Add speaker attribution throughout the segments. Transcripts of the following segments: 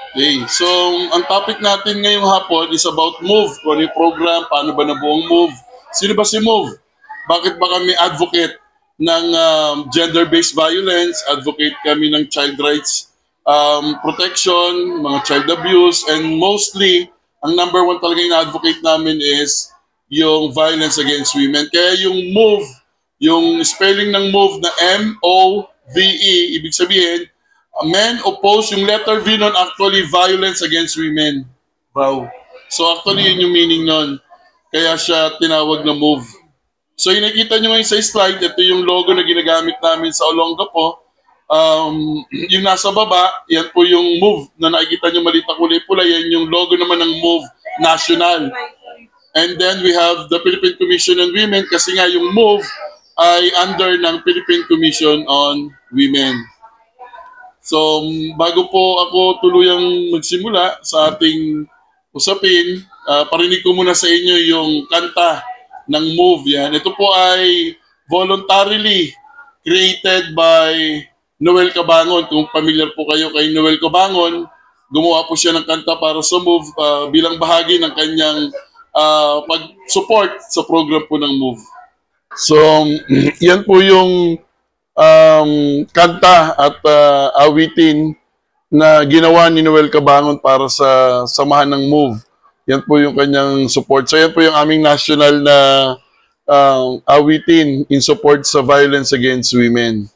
Speaker 1: Okay, so ang topic natin ngayong hapon is about MOVE. Kung ano yung program, paano ba nabuong MOVE? Sino ba si MOVE? Bakit ba kami advocate ng gender-based violence? Advocate kami ng child rights protection, mga child abuse, and mostly, ang number one talaga yung advocate namin is yung violence against women. Kaya yung MOVE, yung spelling ng MOVE na M-O-V-E, ibig sabihin, men oppose, yung letter V nun actually violence against women. Wow. So actually yun yung meaning nun. Kaya siya tinawag na MOVE. So yung nakita nyo ngayon sa slide, ito yung logo na ginagamit namin sa Olongapo. Yung nasa baba, yan po yung MOVE na nakikita nyo maliit na kulay pula, yan yung logo naman ng MOVE National. And then we have the Philippine Commission on Women kasi nga yung MOVE ay under ng Philippine Commission on Women. So, bago po ako tuluyang magsimula sa ating usapin, parinig ko muna sa inyo yung kanta ng MOVE. Yan. Ito po ay voluntarily created by Noel Cabangon. Kung familiar po kayo kay Noel Cabangon, gumawa po siya ng kanta para sa MOVE bilang bahagi ng kanyang pag-support sa program po ng MOVE. So, yan po yung kanta at awitin na ginawa ni Noel Cabangon para sa samahan ng MOVE. Yan po yung kanyang support. So yan po yung aming national na awitin in support sa violence against women.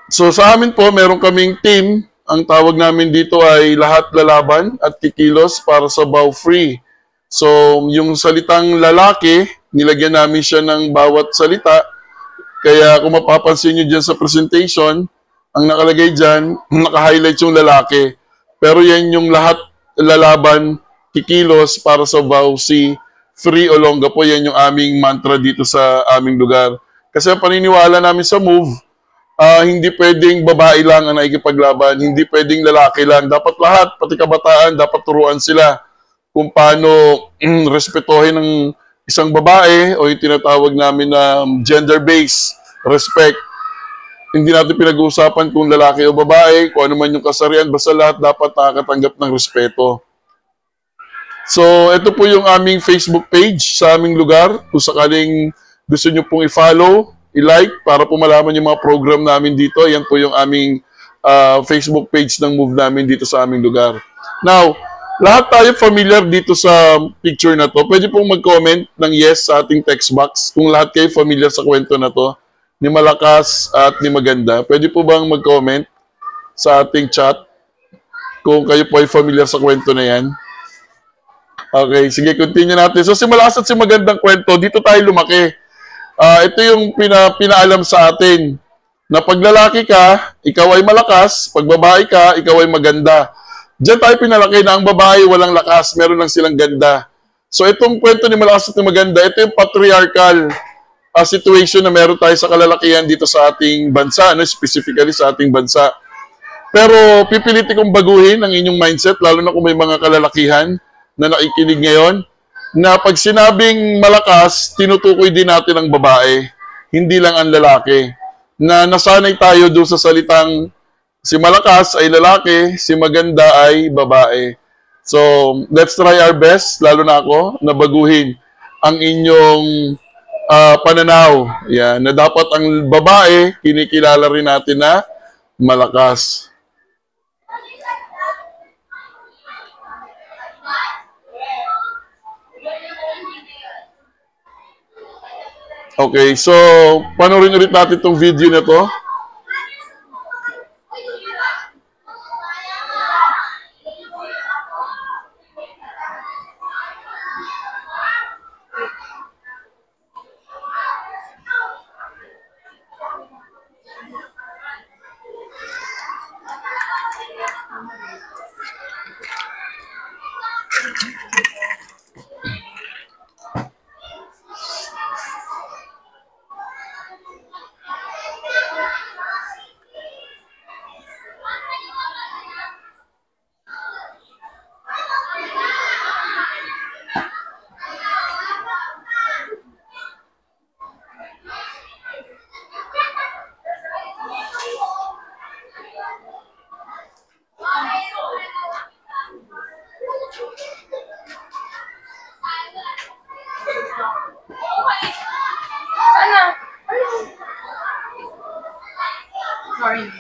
Speaker 1: So sa amin po, meron kaming team. Ang tawag namin dito ay Lahat Lalaban at Kikilos para sa Bao Free. So yung salitang lalaki, nilagyan namin siya ng bawat salita. Kaya kung mapapansin nyo dyan sa presentation, ang nakalagay dyan, naka-highlight yung lalaki. Pero yan yung Lahat Lalaban, Kikilos para sa Bausi, Free Olongapo. Yan yung aming mantra dito sa aming lugar. Kasi ang paniniwala namin sa MOVE, hindi pwedeng babae lang ang nakikipaglaban, hindi pwedeng lalaki lang. Dapat lahat, pati kabataan, dapat turuan sila kung paano respetuhin ng isang babae o yung tinatawag namin na gender-based respect. Hindi natin pinag-uusapan kung lalaki o babae, kung ano man yung kasarian, basta lahat dapat nakakatanggap ng respeto. So, ito po yung aming Facebook page sa aming lugar. Kung sakaling gusto nyo pong i-follow, i-like, para po malaman yung mga program namin dito. Yan po yung aming Facebook page ng MOVE namin dito sa aming lugar. Now, lahat tayo familiar dito sa picture na to. Pwede pong mag-comment ng yes sa ating text box kung lahat kayo familiar sa kwento na to, ni Malakas at ni Maganda. Pwede po bang mag-comment sa ating chat kung kayo po ay familiar sa kwento na yan? Okay, sige, continue natin. So si Malakas at si Magandang kwento, dito tayo lumaki. Ito yung pinaalam sa atin na pag lalaki ka, ikaw ay malakas, pag babae ka, ikaw ay maganda. Diyan tayo pinalaki na ang babae walang lakas, meron lang silang ganda. So itong kwento ni Malakas at ni Maganda, ito yung patriarchal situation na meron tayo sa kalalakihan dito sa ating bansa, specifically sa ating bansa. Pero pipilitin kong baguhin ang inyong mindset, lalo na kung may mga kalalakihan na nakikinig ngayon, na pag sinabing malakas, tinutukoy din natin ang babae, hindi lang ang lalaki. Na nasanay tayo doon sa salitang si malakas ay lalaki, si maganda ay babae. So, let's try our best, lalo na ako, na baguhin ang inyong pananaw. Yan, na dapat ang babae, kinikilala rin natin na malakas. Okay, so, panoorin ulit natin itong video na to.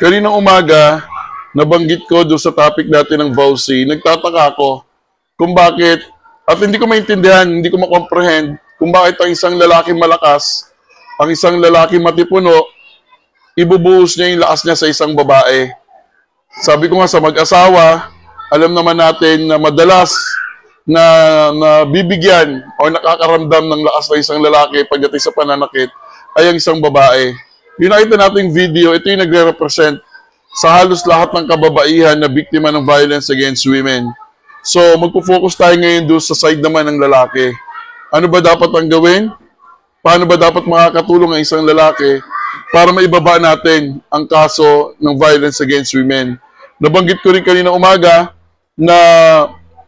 Speaker 1: Kaninang umaga, nabanggit ko doon sa topic natin ng VAUSI, nagtataka ako kung bakit, at hindi ko maintindihan, hindi ko makomprehend kung bakit ang isang lalaki malakas, ang isang lalaki matipuno, ibubuhos niya yung lakas niya sa isang babae. Sabi ko nga sa mag-asawa, alam naman natin na madalas na bibigyan o nakakaramdam ng lakas ng isang lalaki pagdating sa pananakit ay ang isang babae. Yung nakita nating video, ito yung nagre-represent sa halos lahat ng kababaihan na biktima ng violence against women. So, magpo-focus tayo ngayon doon sa side naman ng lalaki. Ano ba dapat ang gawin? Paano ba dapat makakatulong ang isang lalaki para maibaba natin ang kaso ng violence against women? Nabanggit ko rin kanina umaga na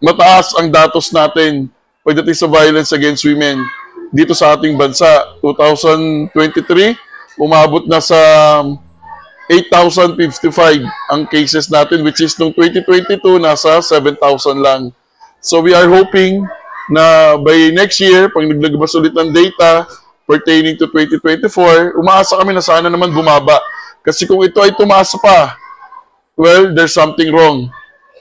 Speaker 1: mataas ang datos natin pagdating sa violence against women dito sa ating bansa. 2023, umabot na sa 8,055 ang cases natin, which is nung 2022, nasa 7,000 lang. So we are hoping na by next year, pag naglagabas ulit ng data pertaining to 2024, umaasa kami na sana naman bumaba. Kasi kung ito ay tumaas pa, well, there's something wrong.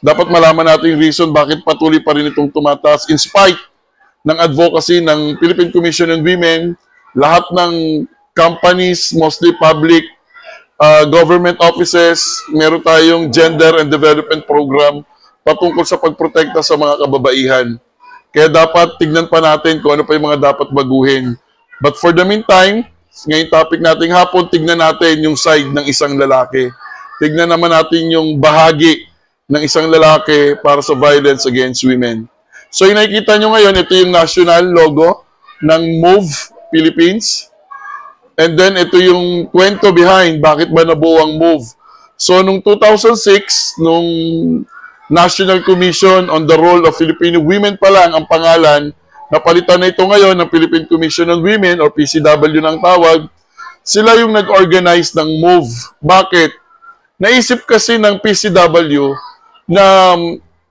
Speaker 1: Dapat malaman natin yung reason bakit patuloy pa rin itong tumataas in spite ng advocacy ng Philippine Commission on Women, lahat ng companies, mostly public, government offices, meron tayong gender and development program patungkol sa pagprotekta sa mga kababaihan. Kaya dapat tignan pa natin kung ano pa yung mga dapat baguhin. But for the meantime, ngayong topic nating hapon, tignan natin yung side ng isang lalaki. Tignan naman natin yung bahagi ng isang lalaki para sa violence against women. So yung nakikita nyo ngayon, ito yung national logo ng MOVE Philippines. And then ito yung kwento behind bakit ba nabuo ang MOVE. So nung 2006, nung National Commission on the Role of Filipino Women pa lang ang pangalan, napalitan na ito ngayon ng Philippine Commission on Women or PCW ng tawag, sila yung nag-organize ng MOVE. Bakit? Naisip kasi ng PCW na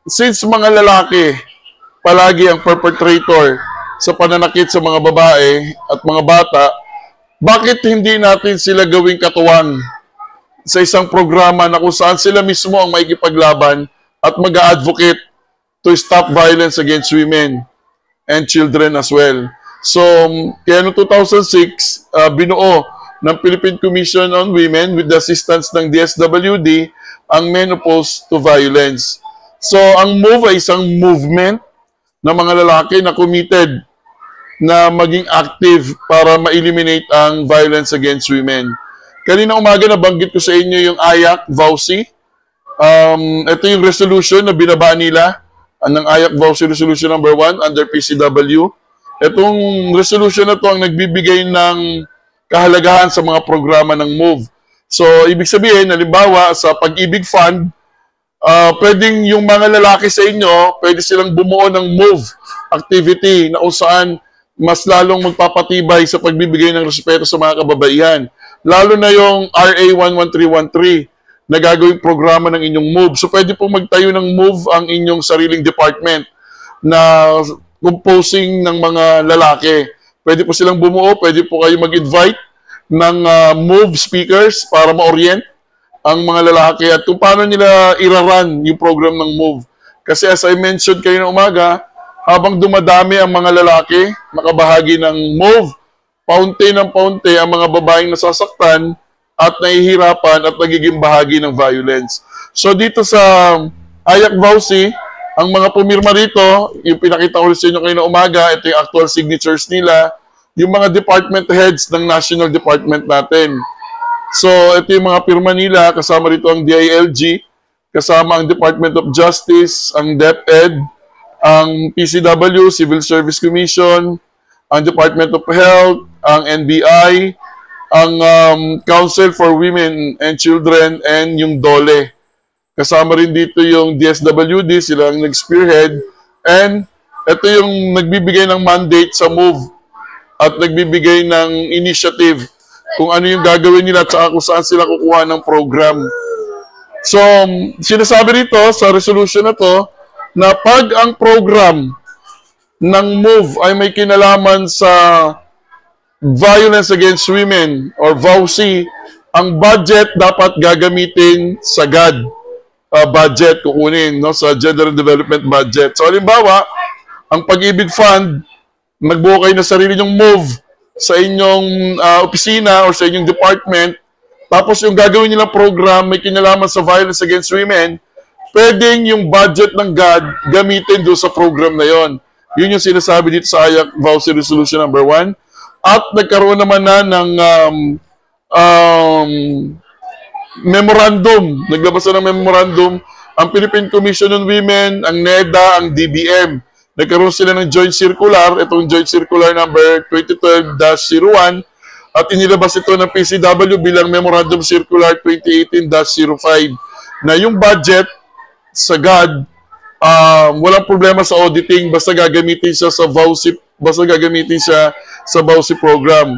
Speaker 1: since mga lalaki palagi ang perpetrator sa pananakit sa mga babae at mga bata, bakit hindi natin sila gawing katuwang sa isang programa na kung saan sila mismo ang maikipaglaban at mag-a-advocate to stop violence against women and children as well. So, kaya noong 2006, binuo ng Philippine Commission on Women with the assistance ng DSWD ang Men Opposed to Violence. So, ang MOVE ay isang movement ng mga lalaki na committed na maging active para ma-eliminate ang violence against women. Kanina umaga nabanggit ko sa inyo yung AYAC, VAUSI. Ito yung resolution na binaba nila ng AYAC VAUSI Resolution number 1 under PCW. Itong resolution na to ang nagbibigay ng kahalagahan sa mga programa ng MOVE. So, ibig sabihin, halimbawa, sa Pag-ibig Fund, pwedeng yung mga lalaki sa inyo, pwede silang bumuo ng MOVE activity na kung saan mas lalong magpapatibay sa pagbibigay ng respeto sa mga kababaihan. Lalo na yung RA 11313 na gagawing programa ng inyong MOVE. So pwede po magtayo ng MOVE ang inyong sariling department na composing ng mga lalaki. Pwede po silang bumuo, pwede po kayo mag-invite ng MOVE speakers para ma-orient ang mga lalaki at kung paano nila iraran yung program ng MOVE. Kasi as I mentioned kayo na umaga, habang dumadami ang mga lalaki nakabahagi ng MOVE, paunti ng paunti ang mga babaeng nasasaktan at nahihirapan at nagiging bahagi ng violence. So dito sa AYAC VAUSI, ang mga pumirma rito, yung pinakita ko sa inyo kayo na umaga, ito yung actual signatures nila, yung mga department heads ng national department natin. So ito yung mga pirma nila, kasama rito ang DILG, kasama ang Department of Justice, ang DepEd, ang PCW, Civil Service Commission, ang Department of Health, ang NBI, ang Council for Women and Children, and yung DOLE. Kasama rin dito yung DSWD, sila ang nag-spearhead, and ito yung nagbibigay ng mandate sa MOVE at nagbibigay ng initiative kung ano yung gagawin nila at saka kung saan sila kukuha ng program. So, sinasabi rito sa resolution na to, na pag ang program ng MOVE ay may kinalaman sa violence against women or VAUSI, ang budget dapat gagamitin sa GAD budget, kukunin no, sa Gender and Development Budget. So halimbawa, ang Pag-ibig Fund, nagbuo kayo na sarili nyong move sa inyong opisina or sa inyong department, tapos yung gagawin nilang program may kinalaman sa violence against women, pwedeng yung budget ng GAD gamitin doon sa program na yon. Yun yung sinasabi dito sa AYAC Voucher Resolution number 1. At nagkaroon naman na ng memorandum. Naglabas na ng memorandum ang Philippine Commission on Women, ang NEDA, ang DBM. Nagkaroon sila ng joint circular, itong joint circular number 2012-01, at inilabas ito ng PCW bilang Memorandum Circular 2018-05 na yung budget sa GAD, walang problema sa auditing basta gagamitin siya sa VAUSI, program.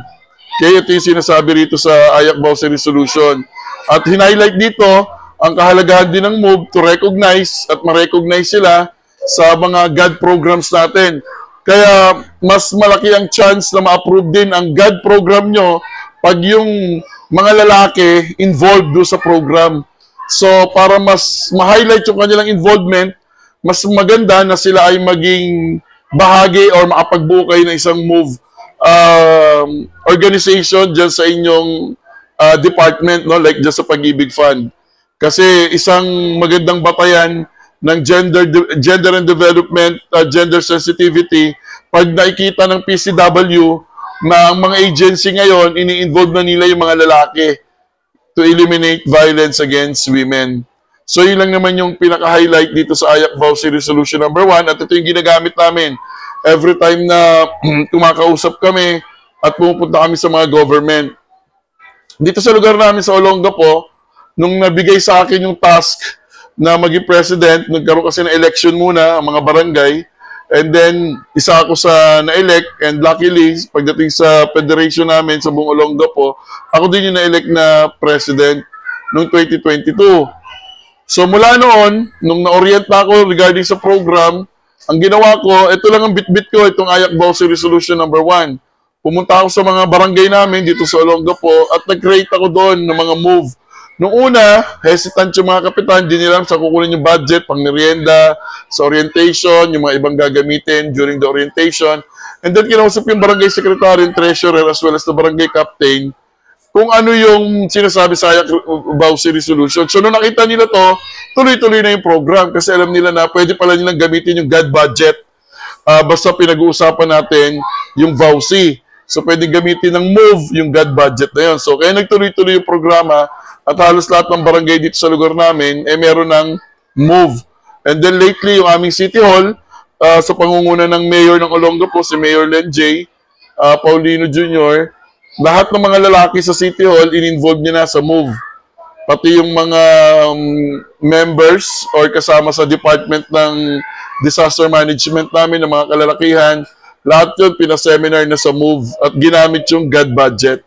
Speaker 1: Kaya ito yung sinasabi rito sa AYAC Voucher Resolution. At hinighlight dito ang kahalagahan din ng MOVE to recognize at ma-recognize sila sa mga GAD programs natin. Kaya mas malaki ang chance na ma-approve din ang GAD program nyo pag yung mga lalaki involved do sa program. So para mas ma-highlight yung kanilang involvement, mas maganda na sila ay maging bahagi or makapagbuo kayo ng isang MOVE organization dyan sa inyong department, no? Like dyan sa Pag-ibig Fund. Kasi isang magandang batayan ng gender and development, gender sensitivity, pag nakikita ng PCW na ang mga agency ngayon, ini-involve na nila yung mga lalaki to eliminate violence against women. So yun lang naman yung pinaka-highlight dito sa AYAC Voucher Resolution number 1, at ito yung ginagamit namin every time na kumakausap kami at pumupunta kami sa mga government. Dito sa lugar namin sa Olongapo, nung nabigay sa akin yung task na maging president, nagkaroon kasi ng election muna ang mga barangay, and then isa ako sa na-elect, and luckily pagdating sa federation namin sa buong Olongapo, ako din yung na-elect na president noong 2022. So mula noon, nung na-orient na ako regarding sa program, ang ginawa ko, ito lang ang bit-bit ko, itong AYAC Voucher Resolution number 1. Pumunta ako sa mga barangay namin dito sa Olongapo at nag-create ako doon ng mga move. Noong una, hesitant yung mga kapitan, di nila sa kukunin yung budget, pang merienda, sa orientation, yung mga ibang gagamitin during the orientation. And then kinausap yung barangay secretary and treasurer as well as the barangay captain kung ano yung sinasabi sa AYAC Voucher Resolution. So nung nakita nila to, tuloy-tuloy na yung program kasi alam nila na pwede pala nilang gamitin yung GAD budget basta pinag-uusapan natin yung VAUSI. So pwede gamitin ng MOVE yung GAD budget na yun. So kaya nagtuloy-tuloy yung programa at halos lahat ng barangay dito sa lugar namin meron ng MOVE. And then lately yung aming City Hall sa pangunguna ng Mayor ng Olongapo, si Mayor Len J. Paulino Jr., lahat ng mga lalaki sa City Hall, in-involve niya na sa MOVE. Pati yung mga members or kasama sa department ng disaster management namin, ng mga kalalakihan, lahat yun pinaseminar na sa MOVE at ginamit yung GAD budget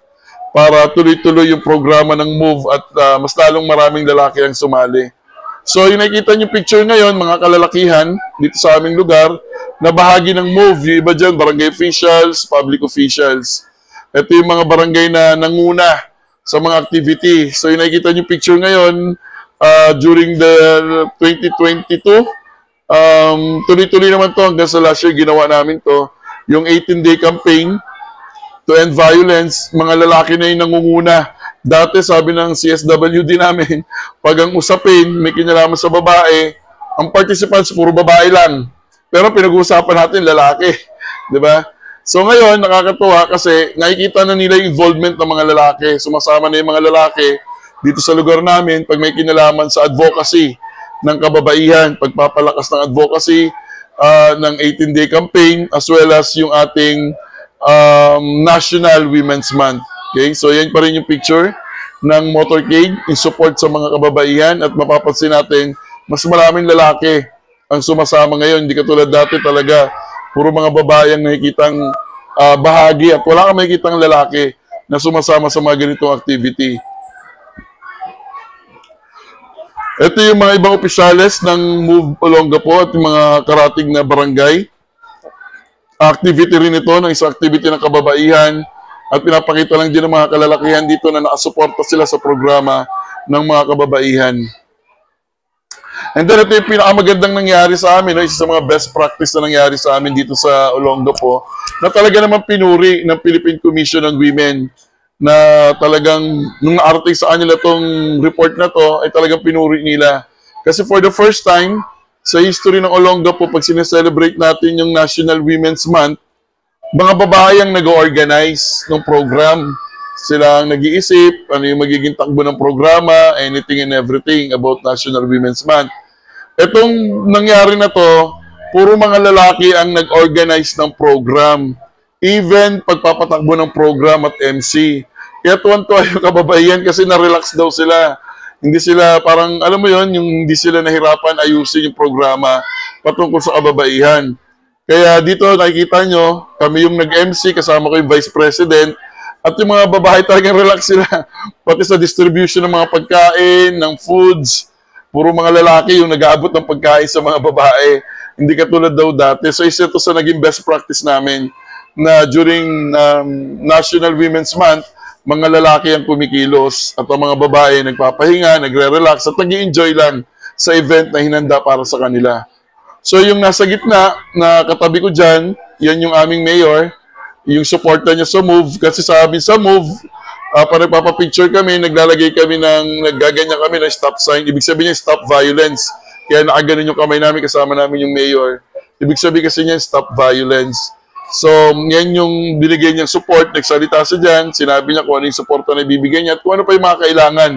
Speaker 1: para tuloy-tuloy yung programa ng MOVE at mas lalong maraming lalaki ang sumali. So yung nakikita niyo picture ngayon, mga kalalakihan dito sa aming lugar, na bahagi ng MOVE, yung iba dyan, barangay officials, public officials. Ito yung mga barangay na nanguna sa mga activity. So yung nakikita niyo picture ngayon, during the 2022, tuloy-tuloy naman to hanggang sa last year ginawa namin to, yung 18-day campaign to end violence, mga lalaki na yung nangunguna. Dati sabi ng CSWD namin, pag ang usapin may kinalaman sa babae, ang participants puro babae lang. Pero pinag-uusapan natin lalaki, di ba? So ngayon, nakakatuwa kasi nakikita na nila yung involvement ng mga lalaki. Sumasama na yung mga lalaki dito sa lugar namin pag may kinalaman sa advocacy ng kababaihan, pagpapalakas ng advocacy ng 18-day campaign, as well as yung ating National Women's Month. Okay? So yan pa rin yung picture ng motorcade in support sa mga kababaihan at mapapansin natin, mas maraming lalaki ang sumasama ngayon. Hindi katulad dati talaga. Puro mga babae ang nakikitang bahagi at wala kang makikitang lalaki na sumasama sa mga ganitong activity. Ito yung mga ibang opisyales ng MOVE Olongapo at yung mga karating na barangay. Activity rin ito ng isang activity ng kababaihan At pinapakita lang din ng mga kalalakihan dito na nakasuporta sila sa programa ng mga kababaihan. And then ito yung pinakamagandang nangyari sa amin, no? Isa sa mga best practice na nangyari sa amin dito sa Olongapo, na talaga naman pinuri ng Philippine Commission on Women, na talagang nung naarating sa kanila tong report na to, ay talagang pinuri nila. Kasi for the first time sa history ng Olongapo, pag sineselebrate natin yung National Women's Month, mga babae ang nag-organize ng program. Sila ang nag-iisip, ano yung magiging takbo ng programa, anything and everything about National Women's Month. Itong nangyari na to, puro mga lalaki ang nag-organize ng program. Even pagpapatakbo ng program at MC. Kaya tuwan-tuwa yung kababaihan kasi na-relax daw sila. Hindi sila parang, alam mo yon, yung hindi sila nahirapan ayusin yung programa patungkol sa kababaihan. Kaya dito nakikita nyo, kami yung nag-MC, kasama ko yung Vice President, at yung mga babae talagang relax sila. Pati sa distribution ng mga pagkain, ng foods, puro mga lalaki yung nag-aabot ng pagkain sa mga babae. Hindi katulad daw dati. So isa ito sa naging best practice namin, na during National Women's Month, mga lalaki ang kumikilos at ang mga babae nagpapahinga, nagre-relax at nag-i-enjoy lang sa event na hinanda para sa kanila. So yung nasa gitna na katabi ko dyan, yan yung aming mayor, yung supporter niya sa MOVE, kasi sa amin sa MOVE, pag nagpapapicture kami, naglalagay kami naggaganyan kami ng stop sign, ibig sabihin niya stop violence. Kaya nakaganon yung kamay namin, kasama namin yung mayor. Ibig sabihin kasi niya stop violence. So, yan yung binigay niyang support, nagsalita siya dyan, sinabi niya kung ano yung support na ibibigay niya at kung ano pa yung mga kailangan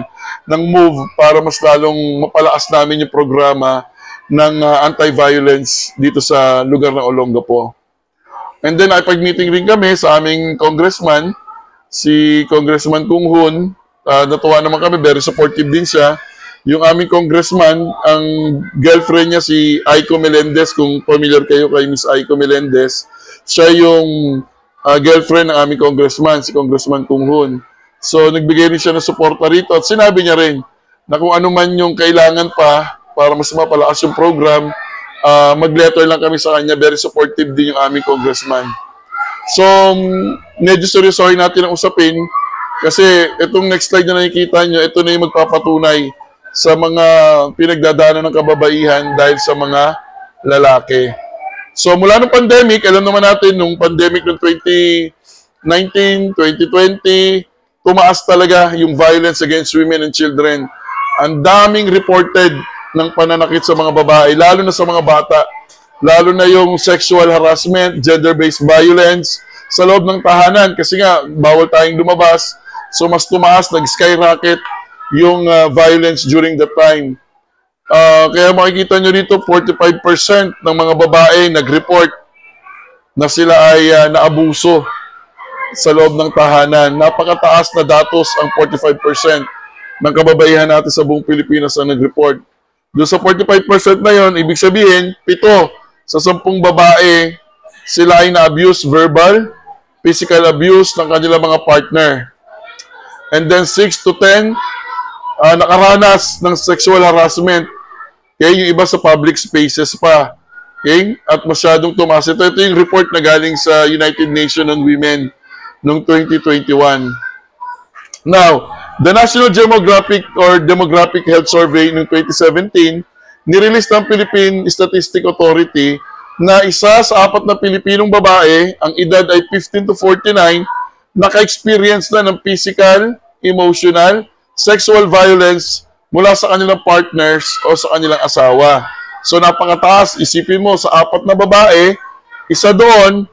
Speaker 1: ng MOVE para mas lalong mapalakas namin yung programa ng anti-violence dito sa lugar ng Olongapo. And then, ay pag-meeting rin kami sa aming congressman, si Congressman Kung Hun. Natuwa naman kami, very supportive din siya. Yung aming congressman, ang girlfriend niya si Aiko Melendez, kung familiar kayo kay Miss Aiko Melendez, siya yung girlfriend ng aming congressman, si Congressman Kung Hun. So, nagbigay rin siya ng suporta rito at sinabi niya rin na kung ano man yung kailangan pa para mas mapalakas yung program, mag-letter lang kami sa kanya. Very supportive din yung aming congressman. So, medyo seryosohin natin ang usapin kasi itong next slide na nakikita nyo, ito na yung magpapatunay sa mga pinagdadaanan ng kababaihan dahil sa mga lalaki. So, mula nung pandemic, alam naman natin, nung pandemic ng 2019, 2020, tumaas talaga yung violence against women and children. Ang daming reported ng pananakit sa mga babae, lalo na sa mga bata. Lalo na yung sexual harassment, gender-based violence sa loob ng tahanan. Kasi nga, bawal tayong lumabas. So, mas tumaas, nag-skyrocket yung violence during that time. Kaya makikita nyo dito, 45% ng mga babae nag-report na sila ay naabuso sa loob ng tahanan. Napakataas na datos ang 45% ng kababaihan natin sa buong Pilipinas na nag-report. Doon sa 45% na yon, ibig sabihin, 7 sa 10 babae, sila ay na-abuse verbal, physical abuse ng kanilang mga partner. And then 6 to 10, nakaranas ng sexual harassment. Okay, yung iba sa public spaces pa. Okay? At masyadong tumaas. Ito yung report na galing sa United Nations on Women noong 2021. Now, the National Demographic Health Survey noong 2017, nirelease ng Philippine Statistic Authority na isa sa 4 na Pilipinong babae, ang edad ay 15 to 49, naka-experience na ng physical, emotional, sexual violence mula sa kanilang partners o sa kanilang asawa. So napakataas, isipin mo, sa 4 na babae, isa doon,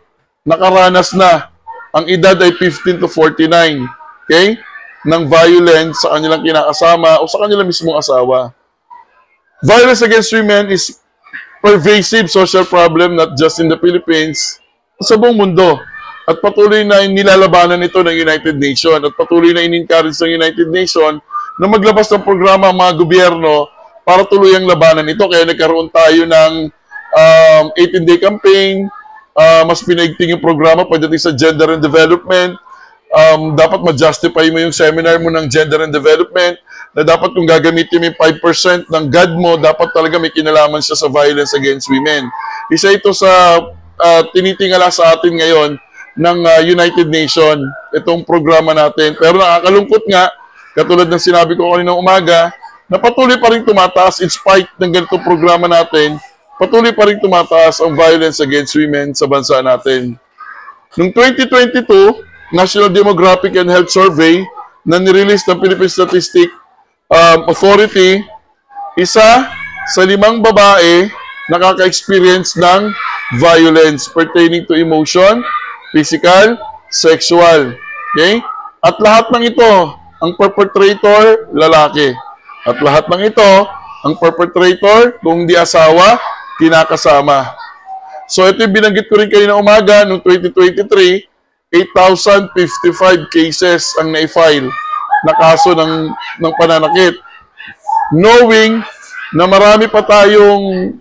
Speaker 1: nakaranas na. Ang edad ay 15 to 49. Okay? Ng violence sa kanilang kinakasama o sa kanilang mismong asawa. Violence against women is pervasive social problem not just in the Philippines, sa buong mundo. At patuloy na nilalabanan ito ng United Nations at patuloy na in-encourage ng United Nations na maglabas ng programa ang mga gobyerno para tuluyang labanan ito. Kaya nagkaroon tayo ng 18-day campaign, mas pinaigting yung programa pagdating sa gender and development. Dapat ma-justify mo yung seminar mo ng gender and development, na dapat kung gagamitin mo yung 5% ng God mo, dapat talaga may kinalaman siya sa violence against women. Isa ito sa tinitingala sa atin ngayon ng United Nations, itong programa natin. Pero nakakalungkot nga, katulad ng sinabi ko kaninang umaga, na patuloy pa rin tumataas in spite ng ganitong programa natin, patuloy pa rin tumataas ang violence against women sa bansa natin. Noong 2022, National Demographic and Health Survey na nirelease ng Philippine Statistics Authority, isa sa 5 babae nakaka-experience ng violence pertaining to emotion, physical, sexual. Okay? At lahat ng ito, ang perpetrator, lalaki. At lahat ng ito, ang perpetrator, kung di asawa, kinakasama. So ito yung binanggit ko rin kayo na umaga, noong 2023, 8,055 cases ang na-file na kaso ng pananakit. Knowing na marami pa tayong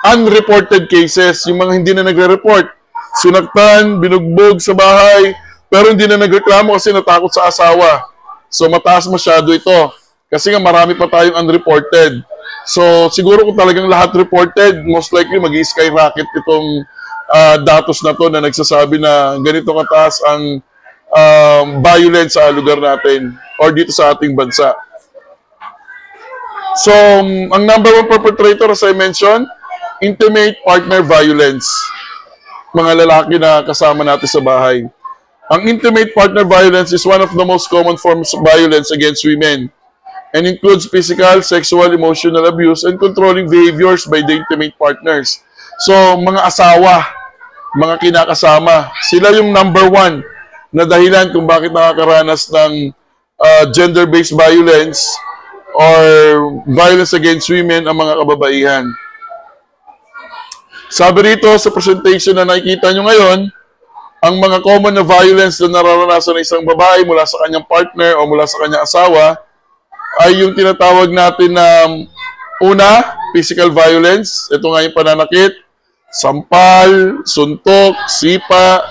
Speaker 1: unreported cases, yung mga hindi na nagre-report. Sunaktan, binugbog sa bahay, pero hindi na nagreklamo kasi natakot sa asawa. So mataas masyado ito. Kasi nga marami pa tayong unreported. So siguro kung talagang lahat reported, most likely mag-skyrocket itong datos na to na nagsasabi na ganito kataas ang violence sa lugar natin or dito sa ating bansa. So, ang number 1 perpetrator, as I mentioned, intimate partner violence. Mga lalaki na kasama natin sa bahay. Ang intimate partner violence is one of the most common forms of violence against women and includes physical, sexual, emotional abuse, and controlling behaviors by the intimate partners. So, mga asawa, mga kinakasama, sila yung number 1 na dahilan kung bakit nakakaranas ng gender-based violence or violence against women ang mga kababaihan. Sabi rito sa presentation na nakikita nyo ngayon, ang mga common na violence na nararanasan ng isang babae mula sa kanyang partner o mula sa kanyang asawa ay yung tinatawag natin na una, physical violence. Ito nga yung pananakit, sampal, suntok, sipa.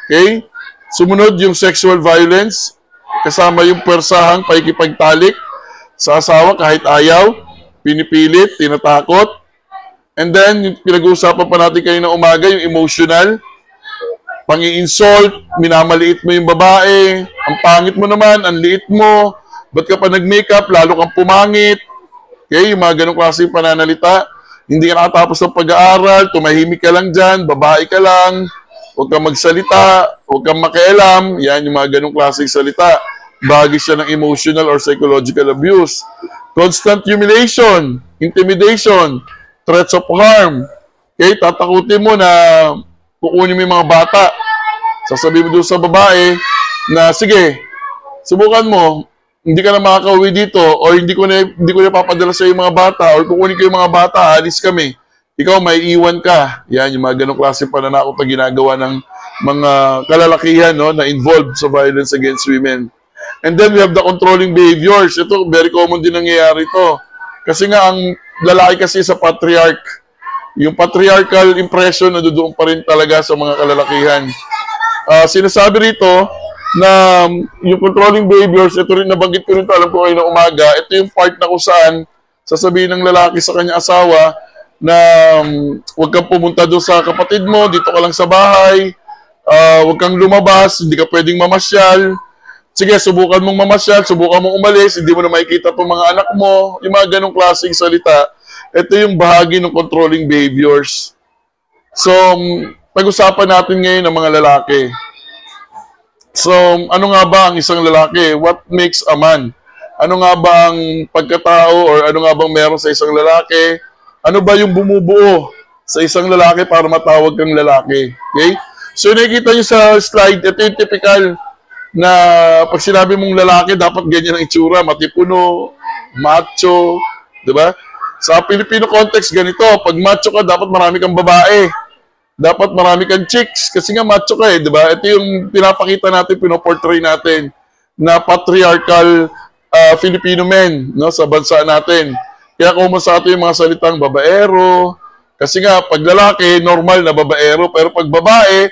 Speaker 1: Okay? Sumunod yung sexual violence, kasama yung puwersahang paikipagtalik sa asawa kahit ayaw, pinipilit, tinatakot. And then, yung pinag-uusapan pa natin kanina umaga, yung emotional, pang-i-insult, minamaliit mo yung babae, ang pangit mo naman, ang liit mo, ba't ka pa nag-makeup, lalo kang pumangit. Okay, yung mga ganong klase yung pananalita. Hindi ka nakatapos ng pag-aaral, tumahimik ka lang dyan, babae ka lang, huwag kang magsalita, huwag kang makialam. Yan, yung mga ganong klase yung salita. Bahagi siya ng emotional or psychological abuse. Constant humiliation, intimidation, threats of harm. Okay, tatakutin mo na kukunin mo yung mga bata. Sasabihin mo doon sa babae na, sige, subukan mo, hindi ka na makakauwi dito or hindi ko na papadala sa yung mga bata or kukunin ko yung mga bata, alis kami. Ikaw, may iwan ka. Yan, yung mga ganong klase pananakot na ginagawa ng mga kalalakihan, no, na involved sa violence against women. And then we have the controlling behaviors. Ito, very common din nangyayari ito. Kasi nga, ang lalaki kasi sa patriarch, yung patriarchal impression na doon pa rin talaga sa mga kalalakihan. Sinasabi rito na yung controlling behaviors, ito rin nabanggit ko rin ito, alam ko kayo na umaga, ito yung part na kung saan sasabihin ng lalaki sa kanyang asawa na huwag kang pumunta doon sa kapatid mo, dito ka lang sa bahay, huwag kang lumabas, hindi ka pwedeng mamasyal. Sige, subukan mong mamasyal, subukan mong umalis, hindi mo na makikita itong mga anak mo, yung mga ganong klaseng salita. Ito yung bahagi ng controlling behaviors. So, pag-usapan natin ngayon ng mga lalaki. So, ano nga ba ang isang lalaki? What makes a man? Ano nga ba ang pagkatao or ano nga bang meron sa isang lalaki? Ano ba yung bumubuo sa isang lalaki para matawag kang lalaki? Okay? So, nakikita nyo sa slide, ito yung typical na pag sinabi mong lalaki, dapat ganyan ang itsura, matipuno, macho, di ba? Sa Filipino context, ganito, pag macho ka, dapat marami kang babae. Dapat marami kang chicks, kasi nga macho ka eh, di ba? Ito yung pinapakita natin, pinoportray natin na patriarchal Filipino men, no, sa bansa natin. Kaya common sa atin yung mga salitang babaero, kasi nga, pag lalaki, normal na babaero, pero pag babae,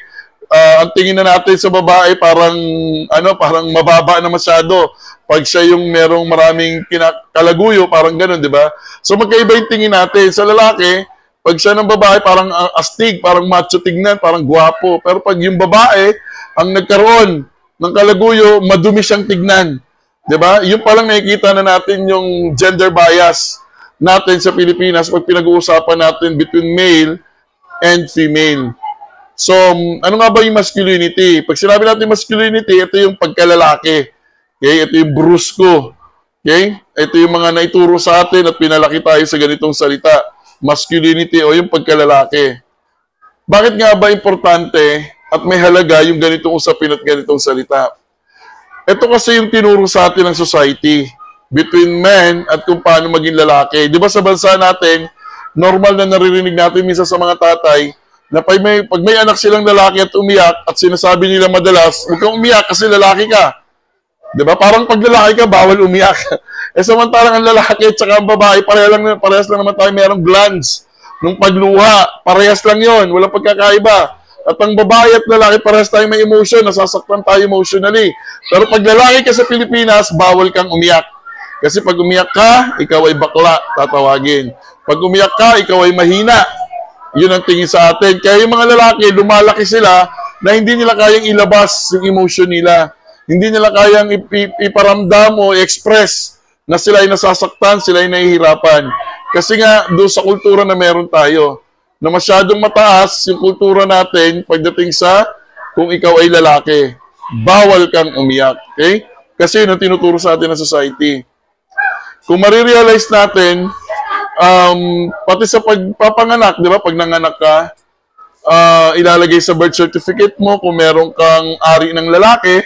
Speaker 1: ang tingin na natin sa babae parang mababa na masyado. Pag siya yung merong maraming kinakalaguyo, parang gano'n, di ba? So magkaiba yung tingin natin. Sa lalaki, Pag siya ng babae, parang astig, parang macho tignan, parang gwapo. Pero pag yung babae, ang nagkaroon ng kalaguyo, madumi siyang tignan. 'Di ba? Yung palang nakikita na natin yung gender bias natin sa Pilipinas pag pinag-uusapan natin between male and female. So, ano nga ba yung masculinity? Pag sinabi natin masculinity, ito yung pagkalalaki. Okay? Ito yung brusko. Okay? Ito yung mga naituro sa atin at pinalaki tayo sa ganitong salita. Masculinity o yung pagkalalaki. Bakit nga ba importante at may halaga yung ganitong usapin at ganitong salita? Ito kasi yung tinuro sa atin ng society between men at kung paano maging lalaki. Di ba sa bansa natin, normal na naririnig natin minsan sa mga tatay na pag may anak silang lalaki at umiyak at sinasabi nila madalas, huwag kang umiyak kasi lalaki ka. Di ba? Parang pag lalaki ka, bawal umiyak. Samantalang ang lalaki at saka ang babae, parehas lang naman tayo mayroong glands. Nung pagluha, parehas lang yon, walang pagkakaiba. At ang babae at lalaki, parehas tayo may emotion, nasasaktan tayo emotionally. Pero pag lalaki ka sa Pilipinas, bawal kang umiyak. Kasi pag umiyak ka, ikaw ay bakla, tatawagin. Pag umiyak ka, ikaw ay mahina. Yun ang tingin sa atin. Kaya yung mga lalaki, lumalaki sila na hindi nila kayang ilabas yung emotion nila. Hindi nila kayang iparamdam o i-express na sila ay nasasaktan, sila ay nahihirapan. Kasi nga, doon sa kultura na meron tayo, na masyadong mataas yung kultura natin pagdating sa kung ikaw ay lalaki. Bawal kang umiyak. Okay? Kasi yun ang tinuturo sa atin ng society. Kung marirealize natin, pati sa pagpapanganak, di ba? Pag nanganak ka, ilalagay sa birth certificate mo kung meron kang ari ng lalaki,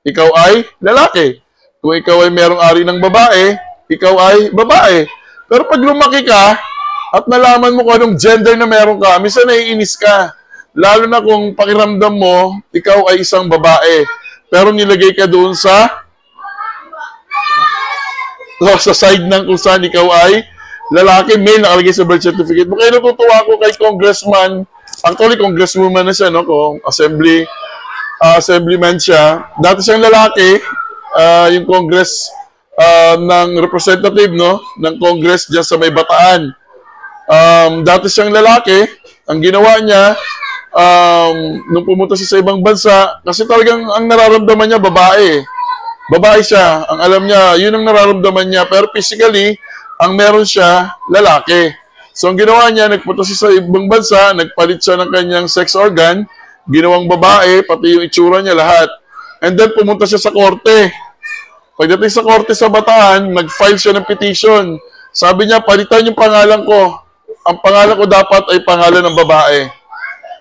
Speaker 1: ikaw ay lalaki. Kung ikaw ay merong ari ng babae, ikaw ay babae. Pero pag lumaki ka, at nalaman mo kung anong gender na meron ka, minsan naiinis ka. Lalo na kung pakiramdam mo, ikaw ay isang babae. Pero nilagay ka doon sa side ng kung saan ikaw ay lalaki, male, nakalagay sa birth certificate mo. Kaya natutuwa ko kay Congressman, actually Congresswoman na siya, no? Kung assemblyman siya. Dati siyang lalaki, yung Congress ng representative, no? Ng Congress dyan sa May Bataan. Dati siyang lalaki, ang ginawa niya, nung pumunta siya sa ibang bansa, kasi talagang ang nararamdaman niya, babae. Babae siya. Ang alam niya, yun ang nararamdaman niya. Pero physically, ang meron siya, lalaki. So, ang ginawa niya, nagpunta siya sa ibang bansa, nagpalit siya ng kanyang sex organ, ginawang babae, pati yung itsura niya, lahat. And then, pumunta siya sa korte. Pagdating sa korte sa Bataan, nag-file siya ng petition. Sabi niya, palitan yung pangalan ko. Ang pangalan ko dapat ay pangalan ng babae.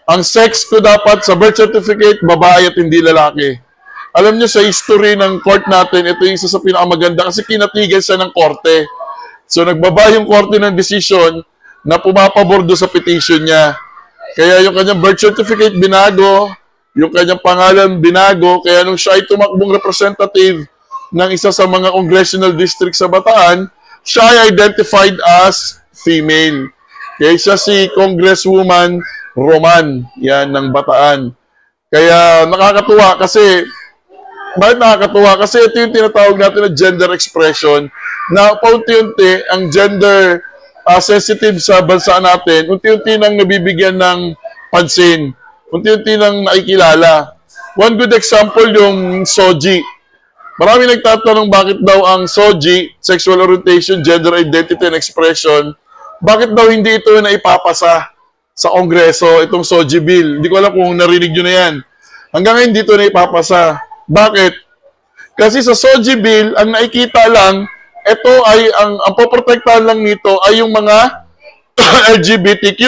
Speaker 1: Ang sex ko dapat sa birth certificate, babae at hindi lalaki. Alam niyo, sa history ng court natin, ito yung isa sa pinakamaganda kasi kinatigan siya ng korte. So, nagbaba yung korte ng decision na pumapabor do sa petition niya. Kaya yung kanyang birth certificate binago, yung kanyang pangalan binago, kaya nung siya ay tumakbong representative ng isa sa mga congressional district sa Bataan, siya ay identified as female. Kaya siya si Congresswoman Roman, yan, ng Bataan. Kaya nakakatuwa kasi, bakit nakakatuwa? Kasi ito yung tinatawag natin na gender expression na paunti-unti ang gender sensitive sa bansa natin, unti-unti nang nabibigyan ng pansin, unti-unti nang nakikilala. One good example yung SOGI. Marami nagtatanong bakit daw ang SOGI, sexual orientation, gender identity and expression, bakit daw hindi ito na ipapasa sa Kongreso, itong SOGI bill. Hindi ko alam kung narinig nyo na yan. Hanggang ngayon hindi ito na ipapasa. Bakit? Kasi sa SOGI bill, ang nakikita lang, ito ay, ang poprotektahan lang nito ay yung mga LGBTQ,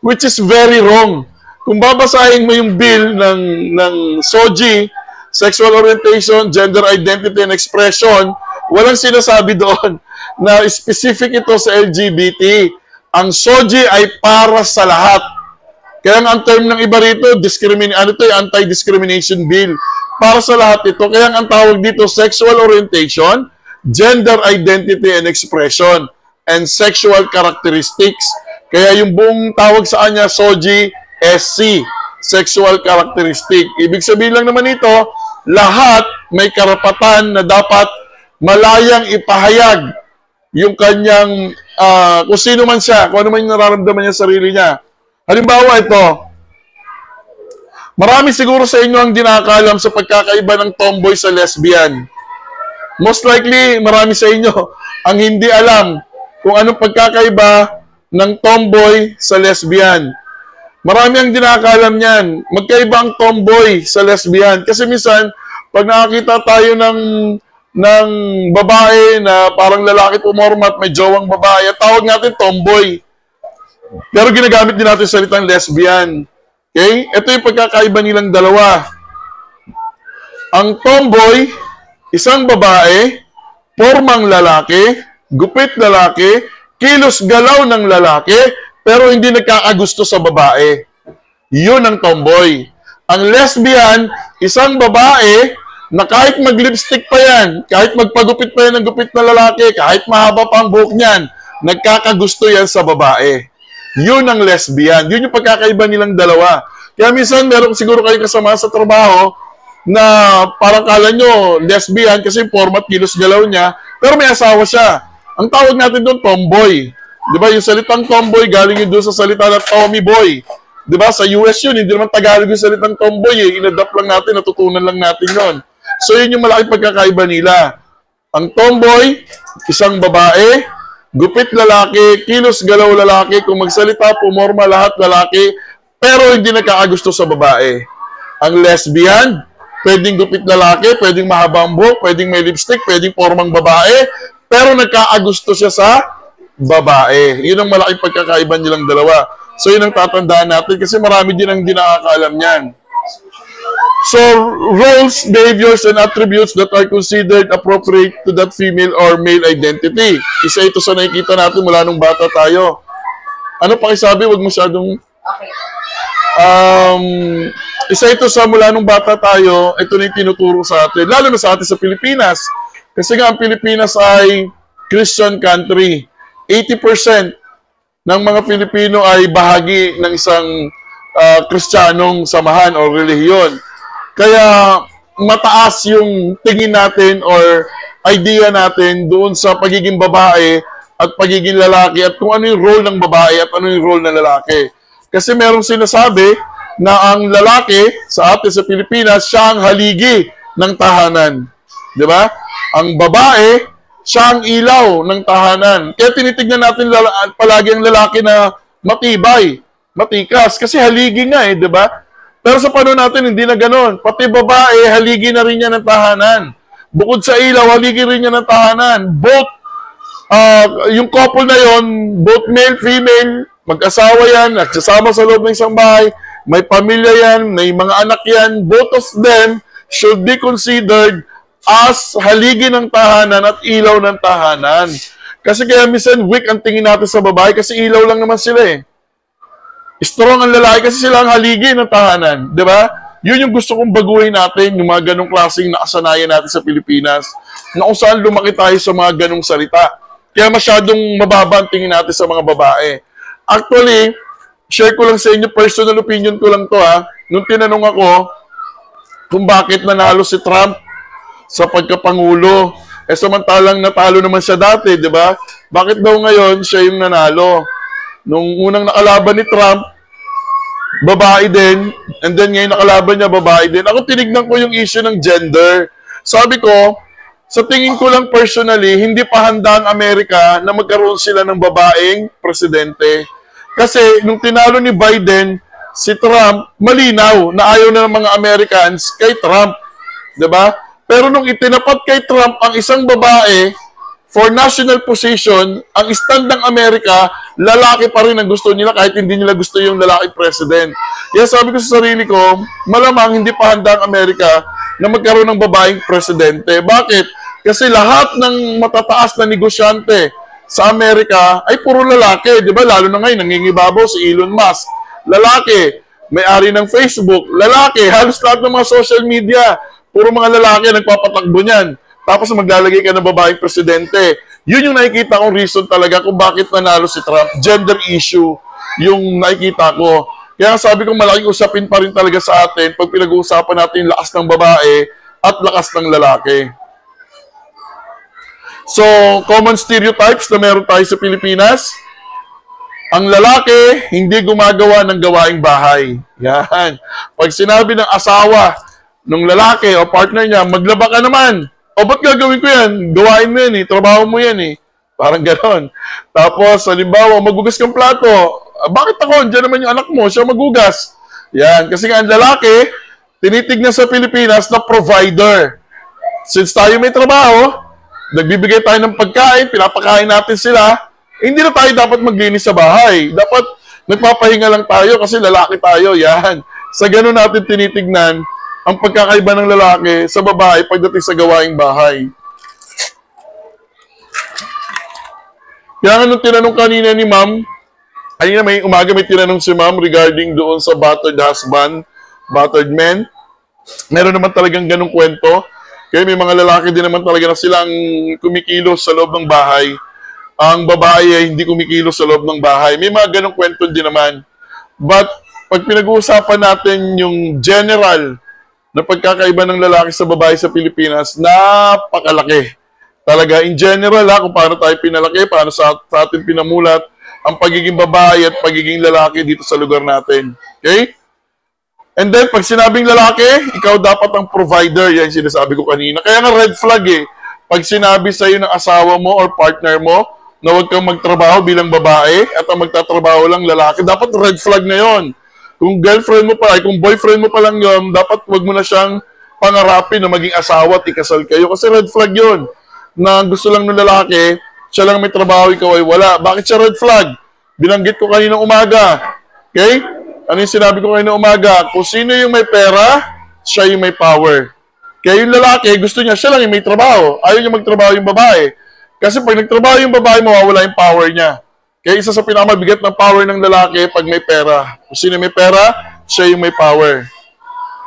Speaker 1: which is very wrong. Kung babasahin mo yung bill ng SOGI, sexual orientation, gender identity and expression, walang sinasabi doon na specific ito sa LGBT. Ang SOGI ay para sa lahat. Kaya ang term ng iba rito, anti-discrimination bill. Para sa lahat ito. Kaya ang tawag dito, sexual orientation, gender identity and expression, and sexual characteristics. Kaya yung buong tawag sa kanya, SOGI, SC, sexual characteristic. Ibig sabihin lang naman ito, lahat may karapatan na dapat malayang ipahayag yung kanyang kung sino man siya, kung ano man yung nararamdaman niya sa sarili niya. Halimbawa ito, marami siguro sa inyo ang dinakalam sa pagkakaiba ng tomboy sa lesbian. Most likely, marami sa inyo ang hindi alam kung anong pagkakaiba ng tomboy sa lesbian. Marami ang dinakalam niyan. Magkaiba ang tomboy sa lesbian. Kasi minsan, pag nakakita tayo ng babae na parang lalaki pumorma at may jowang babae, at tawag natin tomboy. Pero ginagamit din natin salitang lesbian. Okay? Ito yung pagkakaiba nilang dalawa. Ang tomboy, isang babae, pormang lalaki, gupit lalaki, kilos galaw ng lalaki, pero hindi nagkakagusto sa babae. Yun ang tomboy. Ang lesbian, isang babae na kahit mag-lipstick pa yan, kahit magpagupit pa yan ng gupit na lalaki, kahit mahaba pa ang buhok niyan, nagkakagusto yan sa babae. Yun ang lesbian. Yun yung pagkakaiba nilang dalawa. Kaya minsan, meron siguro kayo kasama sa trabaho na parang kala nyo lesbian kasi format kilos galaw niya, pero may asawa siya. Ang tawag natin doon, tomboy. Di ba? Yung salitang tomboy, galing yun doon sa salita na Tommy Boy. Di ba? Sa US yun, hindi naman Tagalog yung salitang tomboy eh. Inadapt lang natin, natutunan lang natin yun. So yun yung malaking pagkakaiba nila. Ang tomboy, isang babae, gupit lalaki, kilos galaw lalaki, kung magsalita, pumorma lahat lalaki, pero hindi nagkakagusto sa babae. Ang lesbian, pwedeng gupit lalaki, pwedeng mahabang buhok, pwedeng may lipstick, pwedeng pormang babae, pero nagkakagusto siya sa babae. Yun ang malaking pagkakaiba nilang dalawa. So yun ang tatandaan natin kasi marami din ang di nakakaalam niyan. So, roles, behaviors, and attributes that are considered appropriate to that female or male identity. Isa ito sa nakikita natin mula nung bata tayo. Ano pakisabi? Huwag masyadong... isa ito sa mula nung bata tayo, ito na yung tinuturo sa atin. Lalo na sa atin sa Pilipinas. Kasi nga ang Pilipinas ay Christian country. 80% ng mga Pilipino ay bahagi ng isang Kristiyanong samahan o relihiyon. Kaya mataas yung tingin natin or idea natin doon sa pagiging babae at pagiging lalaki at kung ano yung role ng babae at ano yung role ng lalaki. Kasi merong sinasabi na ang lalaki sa atin sa Pilipinas, siya ang haligi ng tahanan. Di ba? Ang babae, siya ang ilaw ng tahanan. Kaya tinitignan natin palagi ang lalaki na matibay, matikas. Kasi haligi nga eh, di ba? Pero sa panahon natin, hindi na ganoon. Pati babae, haligi na rin niya ng tahanan. Bukod sa ilaw, haligi rin niya ng tahanan. Both, yung couple na yon, both male, female, mag-asawa yan, nagsasama sa loob ng isang bahay, may pamilya yan, may mga anak yan, both of them should be considered as haligi ng tahanan at ilaw ng tahanan. Kasi kaya minsan weak ang tingin natin sa babae kasi ilaw lang naman sila eh. Strong ang lalaki kasi sila ang haligi ng tahanan. Di ba? Yun yung gusto kong baguhin natin, yung mga ganong klaseng nakasanayan natin sa Pilipinas, na kung saan lumaki tayo sa mga ganong salita. Kaya masyadong mababa ang tingin natin sa mga babae. Actually, share ko lang sa inyo, personal opinion ko lang to ha. Nung tinanong ako kung bakit nanalo si Trump sa pagkapangulo. Samantalang natalo naman siya dati, di ba? Bakit daw ngayon siya yung nanalo? Nung unang nakalaban ni Trump, babae din. And then ngayon nakalaban niya, babae din. Ako tinignan ko yung issue ng gender. Sabi ko, sa tingin ko lang personally, hindi pa handa ang Amerika na magkaroon sila ng babaeng presidente. Kasi nung tinalo ni Biden, si Trump, malinaw na ayaw na ng mga Americans kay Trump. Diba? Pero nung itinapat kay Trump ang isang babae for national position, ang stand ng Amerika, lalaki pa rin ang gusto nila kahit hindi nila gusto yung lalaki president. Kaya sabi ko sa sarili ko, malamang hindi pa handa ang Amerika na magkaroon ng babaeng presidente. Bakit? Kasi lahat ng matataas na negosyante sa Amerika ay puro lalaki. Di ba? Lalo na ngayon, nangingibabaw si Elon Musk. Lalaki. May-ari ng Facebook. Lalaki. Halos lahat ng mga social media. Puro mga lalaki nagpapatakbo niyan. Tapos maglalagay ka ng babaeng presidente. Yun yung nakikita kong reason talaga kung bakit nanalo si Trump. Gender issue yung nakikita ko. Kaya sabi ko malaking usapin pa rin talaga sa atin pag pinag-uusapan natin yung lakas ng babae at lakas ng lalaki. So, common stereotypes na meron tayo sa Pilipinas. Ang lalaki, hindi gumagawa ng gawaing bahay. Yan. Pag sinabi ng asawa ng lalaki o partner niya, maglaba ka naman. O, ba't gagawin ko yan? Gawain mo yan eh. Trabaho mo yan eh. Parang ganon. Tapos, halimbawa, magugas kang plato. Bakit ako? Diyan naman yung anak mo. Siya magugas. Yan. Kasi nga ang lalaki, tinitignan sa Pilipinas na provider. Since tayo may trabaho, nagbibigay tayo ng pagkain, pinapakain natin sila, hindi na tayo dapat maglinis sa bahay. Dapat nagpapahinga lang tayo kasi lalaki tayo. Yan. Sa ganun natin tinitignan ang pagkakaiba ng lalaki sa babae pagdating sa gawaing bahay. Kaya nga nung tinanong kanina ni ma'am, kanina may umaga may tinanong si ma'am regarding doon sa battered husband, battered men. Meron naman talagang ganung kwento. Kaya may mga lalaki din naman talaga na silang kumikilos sa loob ng bahay. Ang babae ay hindi kumikilos sa loob ng bahay. May mga ganung kwento din naman. But pag pinag-uusapan natin yung general na pagkakaiba ng lalaki sa babae sa Pilipinas, napakalaki. Talaga, in general, kung paano tayo pinalaki, paano sa atin pinamulat, ang pagiging babae at pagiging lalaki dito sa lugar natin. Okay? And then, pag sinabing lalaki, ikaw dapat ang provider. Yan sinasabi ko kanina. Kaya nga red flag eh. Pag sinabi sa'yo ng asawa mo or partner mo na huwag kang magtrabaho bilang babae at ang magtatrabaho lang lalaki, dapat red flag na yon. Kung girlfriend mo pa, kung boyfriend mo pa lang yon, dapat huwag mo na siyang pangarapin na maging asawa at ikasal kayo. Kasi red flag yon. Na gusto lang ng lalaki, siya lang may trabaho, ikaw ay wala. Bakit siya red flag? Binanggit ko kaninang umaga. Okay? Ano yung sinabi ko kaninang umaga? Kung sino yung may pera, siya yung may power. Kaya yung lalaki, gusto niya, siya lang yung may trabaho. Ayaw niya magtrabaho yung babae. Kasi pag nagtrabaho yung babae, mawawala yung power niya. Kaya isa sa pinakamabigat ng power ng lalaki pag may pera. Kung sino may pera, siya yung may power.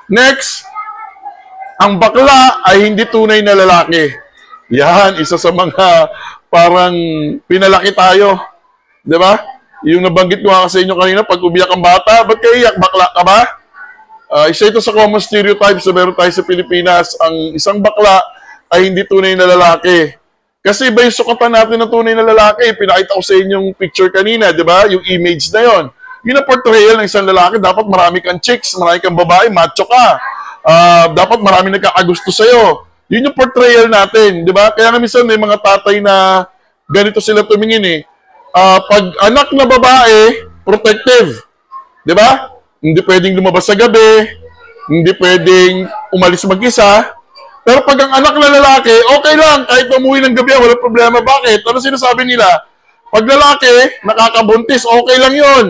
Speaker 1: Next, ang bakla ay hindi tunay na lalaki. Yan, isa sa mga parang pinalaki tayo. Di ba? Yung nabanggit ko nga sa inyo kanina, pag umiyak ang bata, ba't kayo iyak? Bakla ka ba? Isa ito sa common stereotypes na meron tayo sa Pilipinas. Ang isang bakla ay hindi tunay na lalaki. Kasi iba yung sukatan natin na tunay na lalaki. Pinakita ko sa inyo yung picture kanina, di ba? Yung image na yon. Yun ang portrayal ng isang lalaki. Dapat marami kang chicks, marami kang babae, macho ka. Dapat marami nagkakagusto sa'yo. Yun yung portrayal natin, di ba? Kaya nga minsan may mga tatay na ganito sila tumingin eh. Pag anak na babae, protective. Di ba? Hindi pwedeng lumabas sa gabi, hindi pwedeng umalis mag-isa. Pero pag ang anak na lalaki, okay lang, kahit umuwi ng gabi, walang problema. Bakit? Ano sinasabi nila? Pag lalaki, nakakabuntis, okay lang yun.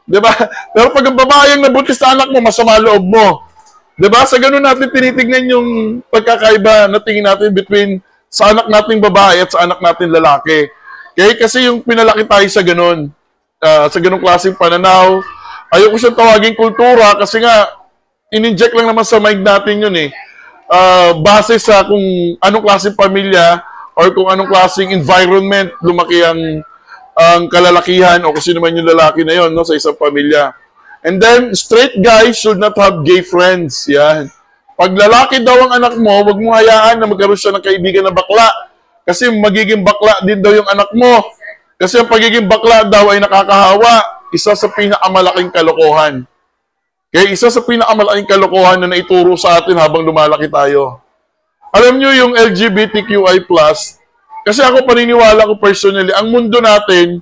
Speaker 1: Di ba? Pero pag ang babae ang nabuntis sa anak mo, masama loob mo. Di ba? Sa ganun natin tinitignan yung pagkakaiba na tingin natin between sa anak nating babae at sa anak nating lalaki. Okay? Kasi yung pinalaki tayo sa ganun, sa ganung klaseng pananaw, ayoko siyang tawaging kultura kasi nga, in-inject lang naman sa mind natin yun eh. Base sa kung anong klaseng pamilya or kung anong klaseng environment lumaki ang kalalakihan o kung sino man yung lalaki na yon, no, sa isang pamilya. And then, straight guys should not have gay friends. Yan. Pag lalaki daw ang anak mo, huwag mo hayaan na magkaroon siya ng kaibigan na bakla. Kasi magiging bakla din daw yung anak mo. Kasi ang pagiging bakla daw ay nakakahawa. Isa sa pinakamalaking kalokohan. Kaya isa sa pinakamalaking kalokohan na naituro sa atin habang lumalaki tayo. Alam nyo yung LGBTQI+, kasi ako paniniwala ko personally, ang mundo natin,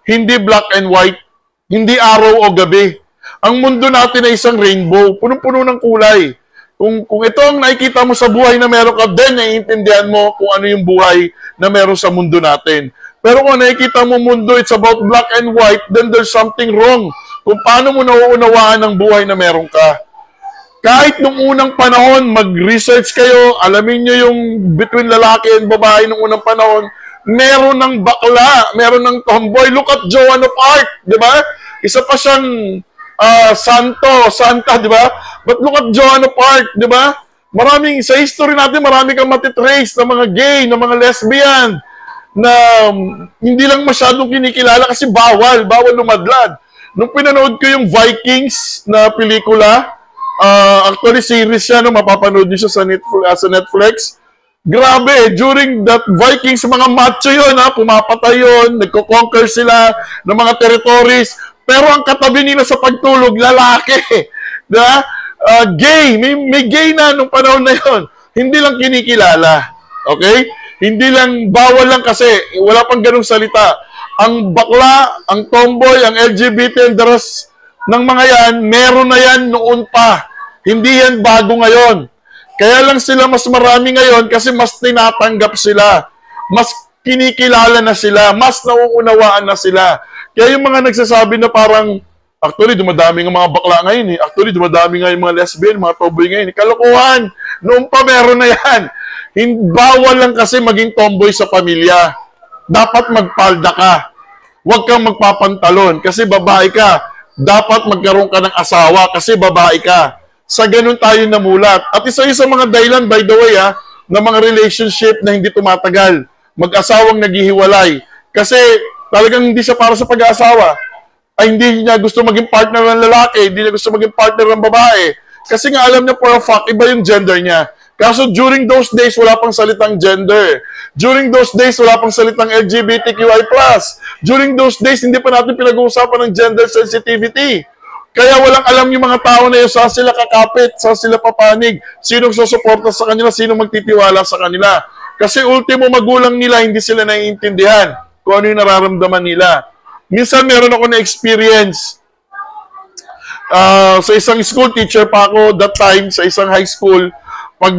Speaker 1: hindi black and white, hindi araw o gabi. Ang mundo natin ay isang rainbow, punong-puno ng kulay. Kung ito ang nakikita mo sa buhay na meron ka, then naiintindihan mo kung ano yung buhay na meron sa mundo natin. Pero kung nakikita mo mundo, it's about black and white, then there's something wrong. Kung paano mo nauunawaan ang buhay na meron ka. Kahit nung unang panahon, mag-research kayo, alamin nyo yung between lalaki and babae nung unang panahon, meron ng bakla, meron ng tomboy. Look at Joan of Arc, di ba? Isa pa siyang santa, di ba? But look at Joan of Arc, di ba? Maraming, sa history natin, marami kang matitrace na mga gay, na mga lesbian, na hindi lang masyadong kinikilala kasi bawal lumadlad. Nung pinanood ko yung Vikings na pelikula, actually series siya, no, mapapanood niyo siya sa Netflix. Grabe, during that Vikings, mga macho yun, ha, pumapatay yun, nagko-conquer sila ng mga territories, pero ang katabi nila sa pagtulog, lalaki. Diba? Gay, may gay na nung panahon na yun. Hindi lang kinikilala. Okay? Hindi lang, bawal lang kasi, wala pang ganung salita. Ang bakla, ang tomboy, ang LGBT, and the rest ng mga yan, meron na yan noon pa. Hindi yan bago ngayon. Kaya lang sila mas marami ngayon kasi mas tinatanggap sila. Mas kinikilala na sila. Mas nauunawaan na sila. Kaya yung mga nagsasabi na parang, actually, dumadami ng mga bakla ngayon. Actually, dumadami nga yung mga lesbian, mga tomboy ngayon. Kalokohan! Noon pa meron na yan. Bawal lang kasi maging tomboy sa pamilya. Dapat magpalda ka. Huwag kang magpapantalon kasi babae ka. Dapat magkaroon ka ng asawa kasi babae ka. Sa ganun tayo namulat. At isa sa mga dahilan, by the way, ng mga relationship na hindi tumatagal. Mag-asawang naghihiwalay. Kasi talagang hindi siya para sa pag-aasawa. Ay hindi niya gusto maging partner ng lalaki, hindi niya gusto maging partner ng babae. Kasi nga alam niya for a fact, iba yung gender niya. Kaso during those days, wala pang salitang gender. During those days, wala pang salitang LGBTQI+. During those days, hindi pa natin pinag-uusapan ng gender sensitivity. Kaya walang alam yung mga tao na yun, saan sila kakapit, saan sila papanig, sinong susuporta sa kanila, sinong magtitiwala sa kanila. Kasi ultimo magulang nila, hindi sila naiintindihan kung ano yung nararamdaman nila. Minsan meron ako na experience sa isang school teacher pa ako that time, sa isang high school. Pag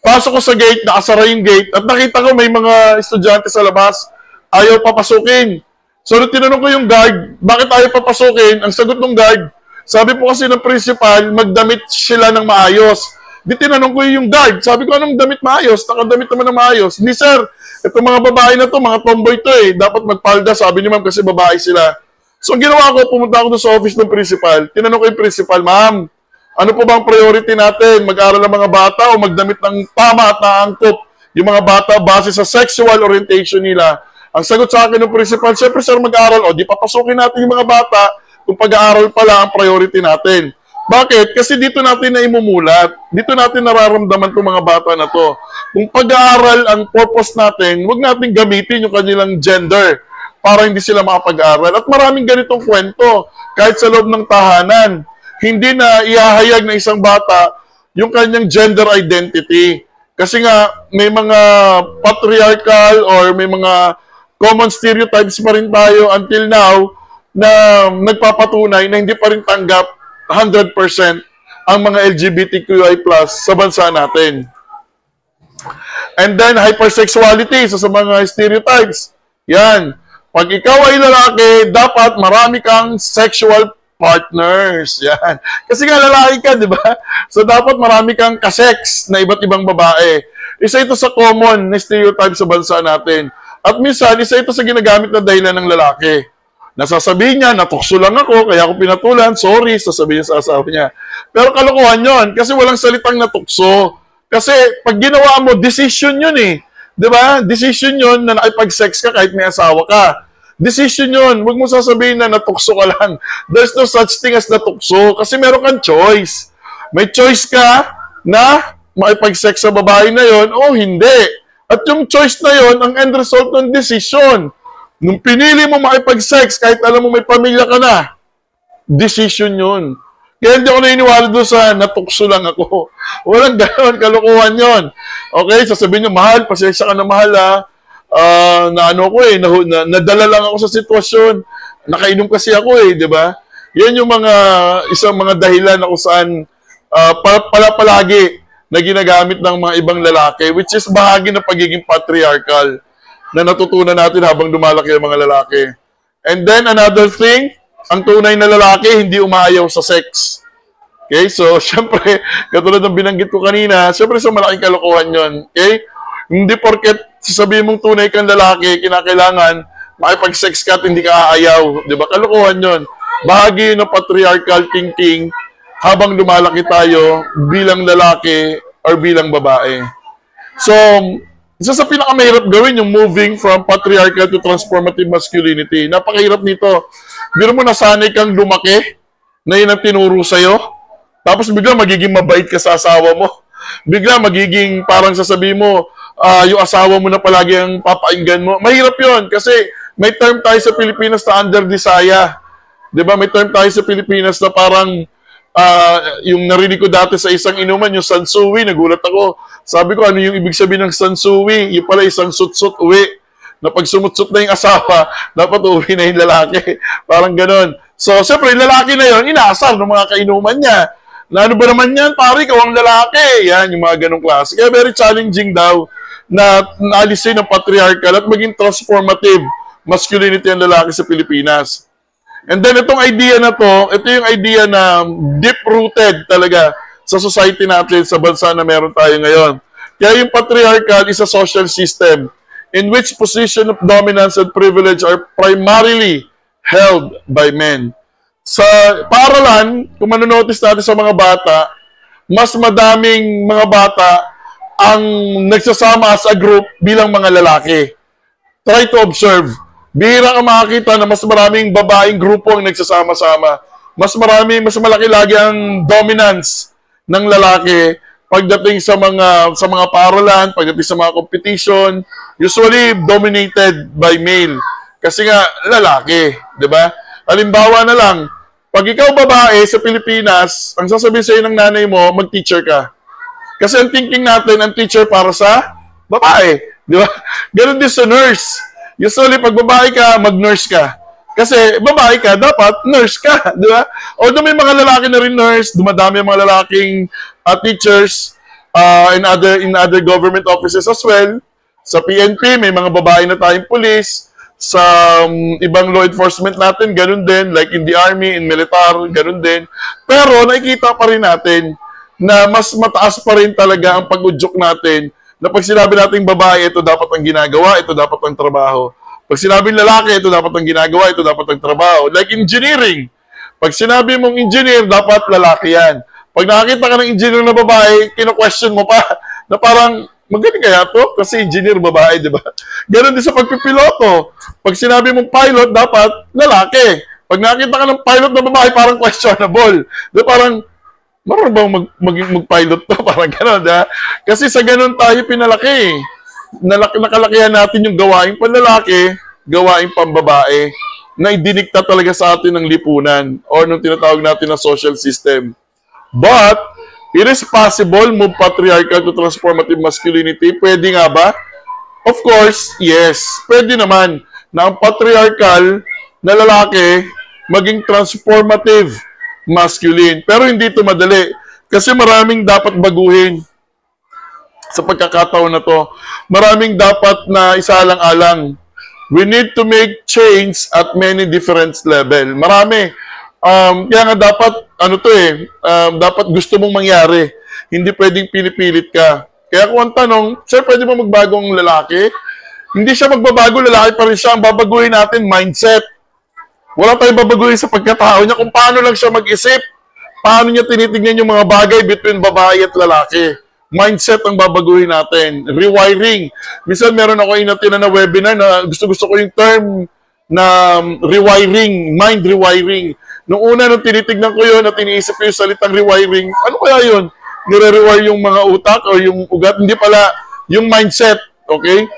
Speaker 1: pasok ko sa gate, nakasara yung gate, at nakita ko may mga estudyante sa labas, ayaw papasukin. So, tinanong ko yung guard, bakit ayaw papasukin? Ang sagot ng guard, sabi po kasi ng principal, magdamit sila ng maayos. Di tinanong ko yung guard, sabi ko, anong damit maayos? Nakadamit naman ng maayos. Hindi sir, itong mga babae na to, mga tomboy to dapat magpalda, sabi ni ma'am kasi babae sila. So, ang ginawa ko, pumunta ako doon sa office ng principal, tinanong ko yung principal, ma'am, ano po bang priority natin? Mag-aral ng mga bata o magdamit ng tama at naangkop yung mga bata base sa sexual orientation nila? Ang sagot sa akin ng principal, siyempre sir, mag-aral. O, di papasukin natin yung mga bata kung pag-aaral pala ang priority natin. Bakit? Kasi dito natin na imumulat. Dito natin nararamdaman itong mga bata na to. Kung pag-aaral ang purpose natin, huwag natin gamitin yung kanilang gender para hindi sila makapag-aral. At maraming ganitong kwento. Kahit sa loob ng tahanan, hindi na ihahayag ng isang bata yung kanyang gender identity. Kasi nga, may mga patriarchal or may mga common stereotypes pa rin tayo until now na nagpapatunay na hindi pa rin tanggap 100% ang mga LGBTQI+ sa bansa natin. And then, hypersexuality, sa mga stereotypes. Yan. Pag ikaw ay lalaki, dapat marami kang sexual partners. Yan. Kasi nga lalaki ka, di ba? So, dapat marami kang kasex na iba't ibang babae. Isa ito sa common na stereotype sa bansa natin. At minsan, isa ito sa ginagamit na dahilan ng lalaki. Nasasabihin niya, natukso lang ako, kaya ako pinatulan, sorry, sasabihin sa asawa niya. Pero kalokohan yon kasi walang salitang natukso. Kasi pag ginawa mo, decision yun Di ba? Decision yun na nakipag-sex ka kahit may asawa ka. Decision yun. Huwag mo sasabihin na natukso ka lang. There's no such thing as natukso kasi meron kang choice. May choice ka na makipag-sex sa babae na yon o hindi. At yung choice na yon ang end result ng decision. Nung pinili mo makipag-sex, kahit alam mo may pamilya ka na, decision yun. Kaya hindi ako naniniwala doon sa natukso lang ako. Walang gano'n, kalokohan yon. Okay, sasabihin nyo, mahal, pasensya ka na mahal nadala lang ako sa sitwasyon. Nakainom kasi ako di ba? Yan yung isang mga dahilan na kung saan palagi na ginagamit ng mga ibang lalaki, which is bahagi ng pagiging patriarchal na natutunan natin habang lumalaki ang mga lalaki. And then, another thing, ang tunay na lalaki, hindi umaayaw sa sex. Okay? So, syempre, katulad ng binanggit ko kanina, syempre sa malaking kalokohan yon. Okay? Hindi porket sasabihin mong tunay kang lalaki, kinakailangan makipag-sex ka at hindi ka aayaw. Di ba? Kalokohan yon. Bahagi ng patriarchal thinking habang lumalaki tayo bilang lalaki or bilang babae. So, isa sa pinakamahirap gawin yung moving from patriarchal to transformative masculinity. Napakahirap nito. Biro mo nasanay kang lumaki na yun ang tinuro sa'yo. Tapos bigla magiging mabait ka sa asawa mo. Bigla magiging parang sasabihin mo, yung asawa mo na palagi ang papainggan mo. Mahirap yon kasi may term tayo sa Pilipinas na under desire. 'Di ba? May term tayo sa Pilipinas na parang yung narinig ko dati sa isang inuman, yung sansui, nagulat ako. Sabi ko, ano yung ibig sabihin ng sansui? Yung pala isang sut-sut uwi. Na pag sumutsut na yung asawa, dapat uwi na yung lalaki. Parang ganon. So, siyempre, yung lalaki na yon inaasar ng mga kainuman niya. Na ano ba naman yan? Pare, ikaw ang lalaki. Yan, yung mga ganong klase. Kaya very challenging daw na naalisin ng patriarchal at maging transformative masculinity ang lalaki sa Pilipinas. And then, itong idea na to, ito yung idea na deep-rooted talaga sa society natin, sa bansa na meron tayo ngayon. Kaya yung patriarchal is a social system in which position of dominance and privilege are primarily held by men. Sa paaralan, kung manonotice natin sa mga bata, mas madaming mga bata ang nagsasama as a group bilang mga lalaki. Try to observe. Bihira ka makakita na mas maraming babaeng grupo ang nagsasama-sama. Mas malaki lagi ang dominance ng lalaki pagdating sa mga paaralan, pagdating sa mga competition, usually dominated by male. Kasi nga, lalaki, di ba? Halimbawa na lang, pag ikaw babae sa Pilipinas, ang sasabihin sa'yo ng nanay mo, mag-teacher ka. Kasi ang thinking natin, ang teacher para sa babae, di ba? Ganon din sa nurse. Usually, pag babae ka, mag-nurse ka. Kasi babae ka, dapat nurse ka, di ba? Although may mga lalaki na rin nurse, dumadami ang mga lalaking teachers in other government offices as well. Sa PNP, may mga babae na tayong police. Sa ibang law enforcement natin, ganun din. Like in the army, in military, ganun din. Pero nakikita pa rin natin na mas mataas pa rin talaga ang pag-udyok natin na pag sinabi natin babae, ito dapat ang ginagawa, ito dapat ang trabaho. Pag sinabing lalaki, ito dapat ang ginagawa, ito dapat ang trabaho. Like engineering. Pag sinabi mong engineer, dapat lalaki yan. Pag nakakita ka ng engineer na babae, kino-question mo pa na parang, magaling kaya to? Kasi engineer babae, di ba? Ganon din sa pagpipiloto. Pag sinabi mong pilot, dapat lalaki. Pag nakakita ka ng pilot na babae, parang questionable. Di ba? Parang, marunong bang mag-pilot to? Parang ganon, ha? Kasi sa ganon tayo pinalaki. Nakalakihan natin yung gawaing panlalaki, gawaing pambabae, na idinikta talaga sa atin ng lipunan or nung tinatawag natin na social system. But, it is possible move patriarchal to transformative masculinity. Pwede nga ba? Of course, yes. Pwede naman na ang patriarchal na lalaki maging transformative masculine. Pero hindi ito madali. Kasi maraming dapat baguhin sa pagkakataon na to. Maraming dapat na isaalang-alang. We need to make change at many different level. Marami. Kaya nga dapat, dapat gusto mong mangyari. Hindi pwedeng pinipilit ka. Kaya kung ang tanong, sir, pwede ba magbago ang lalaki? Hindi siya magbabago, lalaki pa rin siya. Ang babaguhin natin, mindset. Wala tayong babaguhin sa pagkatao niya kung paano lang siya mag-isip. Paano niya tinitignan yung mga bagay between babae at lalaki. Mindset ang babaguhin natin. Rewiring. Minsan meron ako inatin na webinar na gusto ko yung term na rewiring, mind rewiring. Nung una, nung tinitignan ko yun at iniisip ko yung salitang rewiring, ano kaya yun? Nire-rewire yung mga utak o yung ugat? Hindi pala, yung mindset, okay?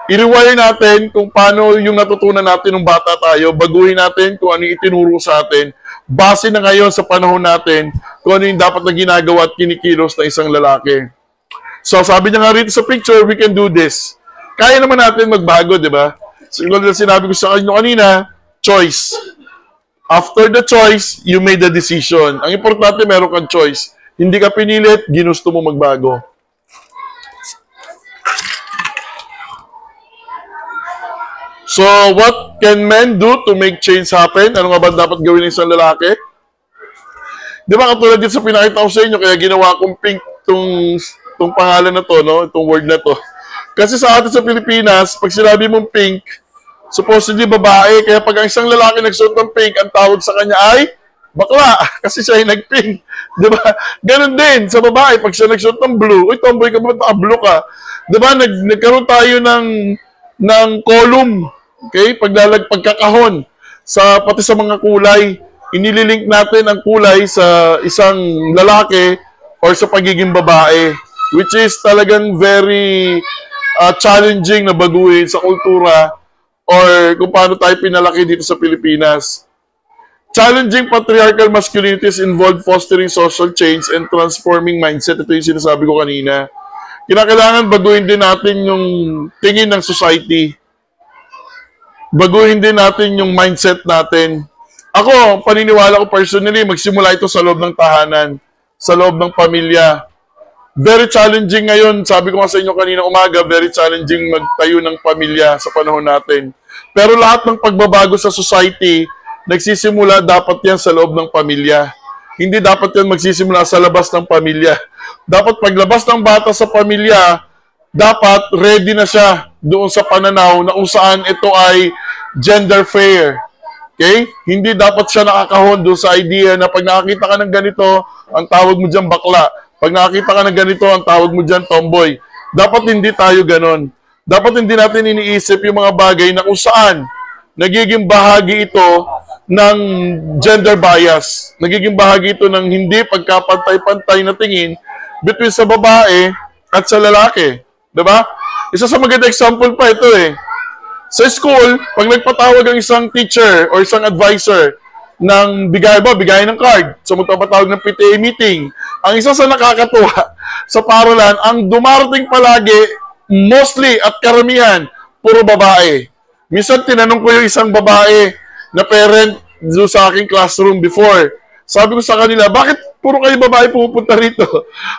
Speaker 1: I-rewire natin kung paano yung natutunan natin nung bata tayo, baguhin natin kung ano yung itinuro sa atin, base na ngayon sa panahon natin, kung ano yung dapat na ginagawa at kinikilos na isang lalaki. So, sabi niya nga rito sa picture, we can do this. Kaya naman natin magbago, di ba? Siguro na sinabi ko sa kanyo kanina, choice. After the choice, you made the decision. Ang importante, meron kang choice. Hindi ka pinilit, ginusto mo magbago. So, what can men do to make change happen? Ano nga ba dapat gawin ng isang lalaki? Di ba katulad din sa pinakita ko sa inyo, kaya ginawa kong pink tong pangalan na to, no? Itong word na to. Kasi sa atin sa Pilipinas, pag sinabi mong pink, supposedly babae, kaya pag ang isang lalaki nagsuot ng pink, ang tawag sa kanya ay bakla, kasi siya ay nag-pink. Di ba? Ganon din sa babae, pag siya nagsuot ng blue, uy, tomboy ka ba? Blue ka. Di ba? Nagkaroon tayo ng column, okay? Pagkakahon, pati sa mga kulay, inililink natin ang kulay sa isang lalaki or sa pagiging babae, which is talagang very challenging na baguhin sa kultura or kung paano tayo pinalaki dito sa Pilipinas. Challenging patriarchal masculinities involve fostering social change and transforming mindset. Ito yung sinasabi ko kanina. Kinakailangan baguhin din natin yung tingin ng society. Baguhin din natin yung mindset natin. Ako, paniniwala ko personally, magsimula ito sa loob ng tahanan, sa loob ng pamilya. Very challenging ngayon, sabi ko nga sa inyo kanina umaga, very challenging magtayo ng pamilya sa panahon natin. Pero lahat ng pagbabago sa society, nagsisimula dapat yan sa loob ng pamilya. Hindi dapat yan magsisimula sa labas ng pamilya. Dapat paglabas ng bata sa pamilya, dapat ready na siya doon sa pananaw na kung saan ito ay gender fair. Okay? Hindi dapat siya nakakahon doon sa idea na pag nakakita ka ng ganito, ang tawag mo dyan bakla. Pag nakakita ka ng ganito, ang tawag mo dyan tomboy. Dapat hindi tayo ganon. Dapat hindi natin iniisip yung mga bagay na kung saan nagiging bahagi ito ng gender bias. Nagiging bahagi ito ng hindi pagkapantay-pantay na tingin between sa babae at sa lalaki. Diba? Isa sa maganda example pa ito eh. Sa school, pag nagpatawag ang isang teacher or isang advisor ng bigay ng card. So magpapatawag ng PTA meeting. Ang isa sa nakakatuwa sa paralan, ang dumarating palagi, mostly at karamihan, puro babae. Minsan tinanong ko yung isang babae na parent do sa aking classroom before. Sabi ko sa kanila, bakit puro kayo babae pumupunta rito?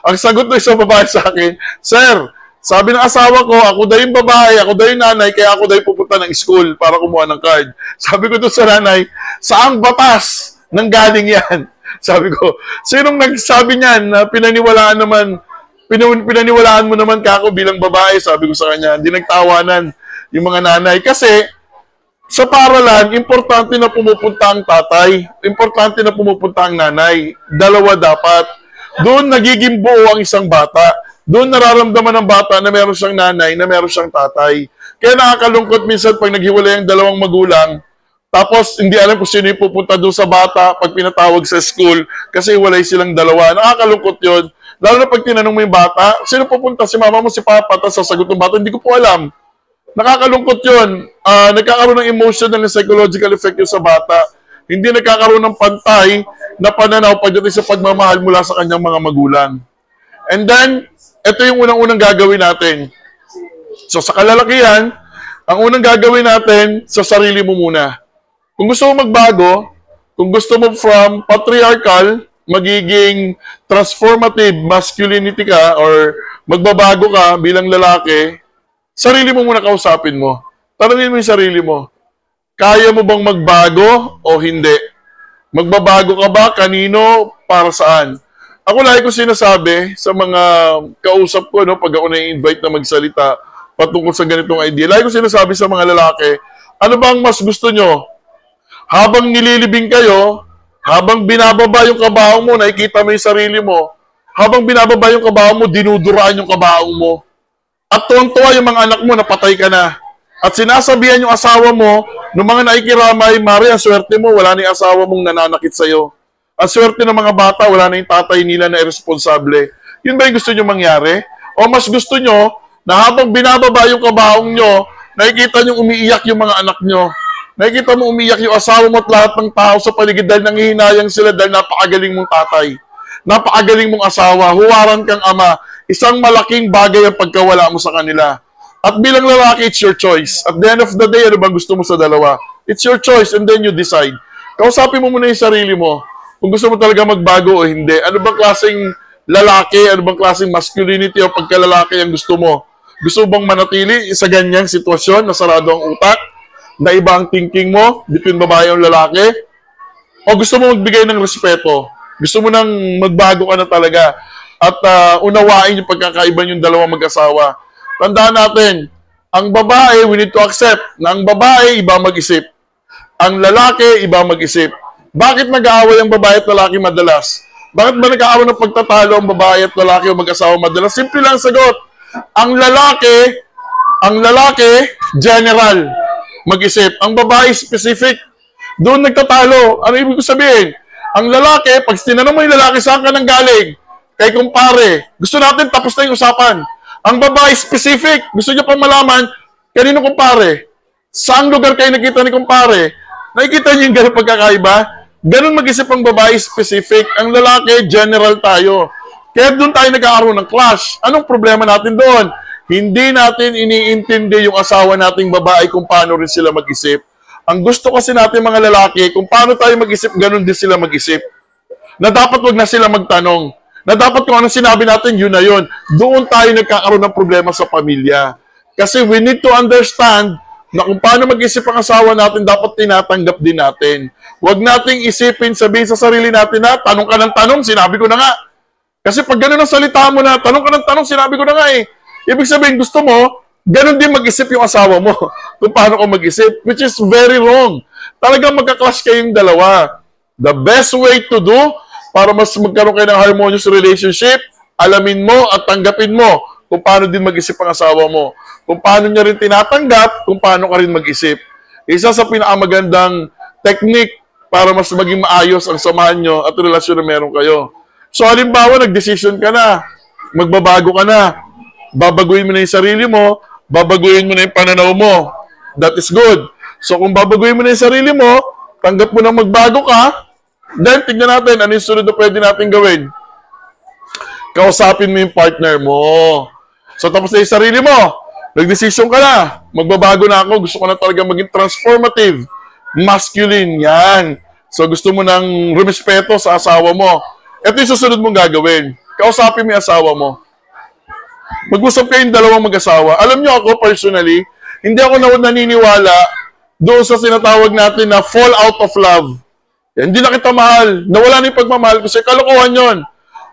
Speaker 1: Ang sagot ng isang babae sa akin, Sir, sabi ng asawa ko, ako daw yung babae, ako daw yung nanay, kaya ako daw yung pupunta ng school para kumuha ng card. Sabi ko doon sa nanay, saang batas nang galing yan? Sabi ko, sinong nagsabi niyan na pinaniwalaan mo naman ka ako bilang babae? Sabi ko sa kanya, hindi nagtawanan yung mga nanay. Kasi sa paralan, importante na pumupunta ang tatay. Importante na pumupunta ang nanay. Dalawa dapat. Doon nagiging buo ang isang bata. Doon nararamdaman ng bata na meron siyang nanay, na meron siyang tatay. Kaya nakakalungkot minsan pag naghiwalay ang dalawang magulang, tapos hindi alam kung sino yung pupunta doon sa bata pag pinatawag sa school kasi walay silang dalawa. Nakakalungkot yun. Lalo na pag tinanong mo yung bata, sino pupunta? Si mama mo, si papa? Tapos sasagot ng bata, hindi ko po alam. Nakakalungkot yun. Nagkakaroon ng emotional and psychological effect yun sa bata. Hindi nagkakaroon ng pantay na pananaw pagdating sa pagmamahal mula sa kanyang mga magulang. And then, ito yung unang-unang gagawin natin. So sa kalalakihan, ang unang gagawin natin, sa sarili mo muna. Kung gusto mo magbago, kung gusto mo from patriarchal, magiging transformative masculinity ka or magbabago ka bilang lalaki, sarili mo muna kausapin mo. Tanungin mo yung sarili mo, kaya mo bang magbago o hindi? Magbabago ka ba? Kanino? Para saan? Ako lagi ko sinasabi sa mga kausap ko, no, pag ako na-invite na magsalita patungkol sa ganitong idea, lagi ko sinasabi sa mga lalaki, ano bang mas gusto nyo? Habang nililibing kayo, habang binababa yung kabaong mo, nakikita mo yung sarili mo, habang binababa yung kabaong mo, dinuduraan yung kabaong mo. At tuwang-tuwa yung mga anak mo, napatay ka na. At sinasabihan yung asawa mo, nung mga naikiramay, Mari, ang swerte mo, wala na yung asawa mong nananakit sa'yo. Ang swerte ng mga bata, wala na yung tatay nila na irresponsable. Yun ba yung gusto nyo mangyari? O mas gusto nyo, na habang binababa yung kabaong nyo, nakikita nyo umiiyak yung mga anak nyo. Nakikita mo umiiyak yung asawa mo at lahat ng tao sa paligid dahil nanghihinayang sila dahil napakagaling mong tatay. Napakagaling mong asawa. Huwaran kang ama. Isang malaking bagay ang pagkawala mo sa kanila. At bilang lalaki, it's your choice. At the end of the day, ano bang gusto mo sa dalawa? It's your choice and then you decide. Kausapin mo muna yung sarili mo. Kung gusto mo talaga magbago o hindi. Ano bang klaseng lalaki? Ano bang klaseng masculinity o pagkalalaki ang gusto mo? Gusto mo bang manatili sa ganyang sitwasyon na sarado ang utak? Na iba ang thinking mo between babae o lalaki? O gusto mo magbigay ng respeto? Gusto mo nang magbago ka na talaga at unawain yung pagkakaiba yung dalawang mag-asawa? Tandaan natin, ang babae, we need to accept na ang babae, iba mag-isip. Ang lalaki, iba mag-isip. Bakit nag-aaway ang babae at lalaki madalas? Bakit ba nag-aaway ng pagtatalo ang babae at lalaki o mag-asawa madalas? Simple lang sagot. Ang lalaki, general, mag-isip. Ang babae, specific. Doon nagtatalo. Ano ibig ko sabihin? Ang lalaki, pag tinanong mo yung lalaki, saan ka nang galing? Kay kumpare. Gusto natin, tapos na yung usapan. Ang babae specific. Gusto niya pang malaman, kanino kumpare? Saang lugar kayo nakita ni kumpare? Nakikita niyo yung ganun pagkakaiba? Ganun mag-isip ang babae specific. Ang lalaki, general tayo. Kaya doon tayo nagkakaroon ng clash. Anong problema natin doon? Hindi natin iniintindi yung asawa nating babae kung paano rin sila mag-isip. Ang gusto kasi natin mga lalaki, kung paano tayo mag-isip, ganun din sila mag-isip. Na dapat wag na sila magtanong. Na dapat kung anong sinabi natin, yun na yun. Doon tayo nagkakaroon ng problema sa pamilya. Kasi we need to understand na kung paano mag-isip ang asawa natin, dapat tinatanggap din natin. Huwag nating isipin, sabihin sa sarili natin na, tanong ka ng tanong, sinabi ko na nga. Kasi pag gano'n ang salita mo na, tanong ka ng tanong, sinabi ko na nga eh. Ibig sabihin, gusto mo, gano'n din mag-isip yung asawa mo kung paano ka mag-isip, which is very wrong. Talagang magka-clash kayong dalawa. The best way to do para mas magkaroon kayo ng harmonious relationship, alamin mo at tanggapin mo kung paano din mag-isip ang asawa mo. Kung paano niya rin tinatanggap, kung paano ka rin mag-isip. Isa sa pinakamagandang technique para mas maging maayos ang samahan nyo at relasyon na meron kayo. So, halimbawa, nag-decision ka na, magbabago ka na, babaguhin mo na yung sarili mo, babaguhin mo na yung pananaw mo. That is good. So, kung babaguhin mo na yung sarili mo, tanggap mo na magbago ka, then, tignan natin, ano yung sunod na pwede natin gawin? Kausapin mo yung partner mo. So, tapos na yung sarili mo, nag-decision ka na, magbabago na ako, gusto ko na talaga maging transformative, masculine, yan. So, gusto mo ng rumespeto sa asawa mo. Ito yung susunod mong gagawin. Kausapin mo yung asawa mo. Mag-usap kayong dalawang mag-asawa. Alam nyo ako, personally, hindi ako naniniwala doon sa sinatawag natin na fall out of love. Hindi na kita mahal. Nawala na yung pagmamahal kasi kalokohan yon.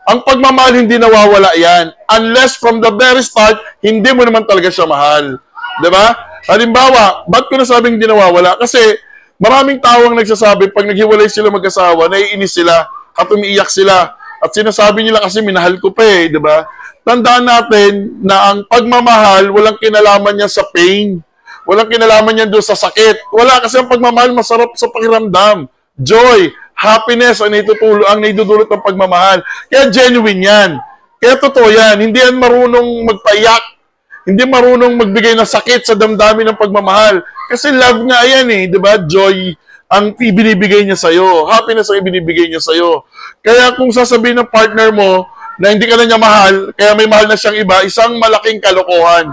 Speaker 1: Ang pagmamahal hindi nawawala yan. Unless from the very start, hindi mo naman talaga siya mahal. Diba? Halimbawa, ba't ko nasabing hindi nawawala? Kasi maraming tao ang nagsasabi, pag naghiwalay sila mag-asawa, naiinis sila at umiiyak sila. At sinasabi nila kasi minahal ko pa eh. Diba? Tandaan natin na ang pagmamahal, walang kinalaman niya sa pain. Walang kinalaman niya doon sa sakit. Wala kasi ang pagmamahal masarap sa pakiramdam. Joy, happiness ang naidudulot ng pagmamahal. Kaya genuine yan. Kaya totoo yan. Hindi yan marunong magpaiyak. Hindi marunong magbigay ng sakit sa damdamin ng pagmamahal. Kasi love nga yan eh. Diba? Joy ang ibinibigay niya sa'yo. Happiness ang ibinibigay niya sa'yo. Kaya kung sasabihin ng partner mo na hindi ka na niya mahal, kaya may mahal na siyang iba, isang malaking kalokohan.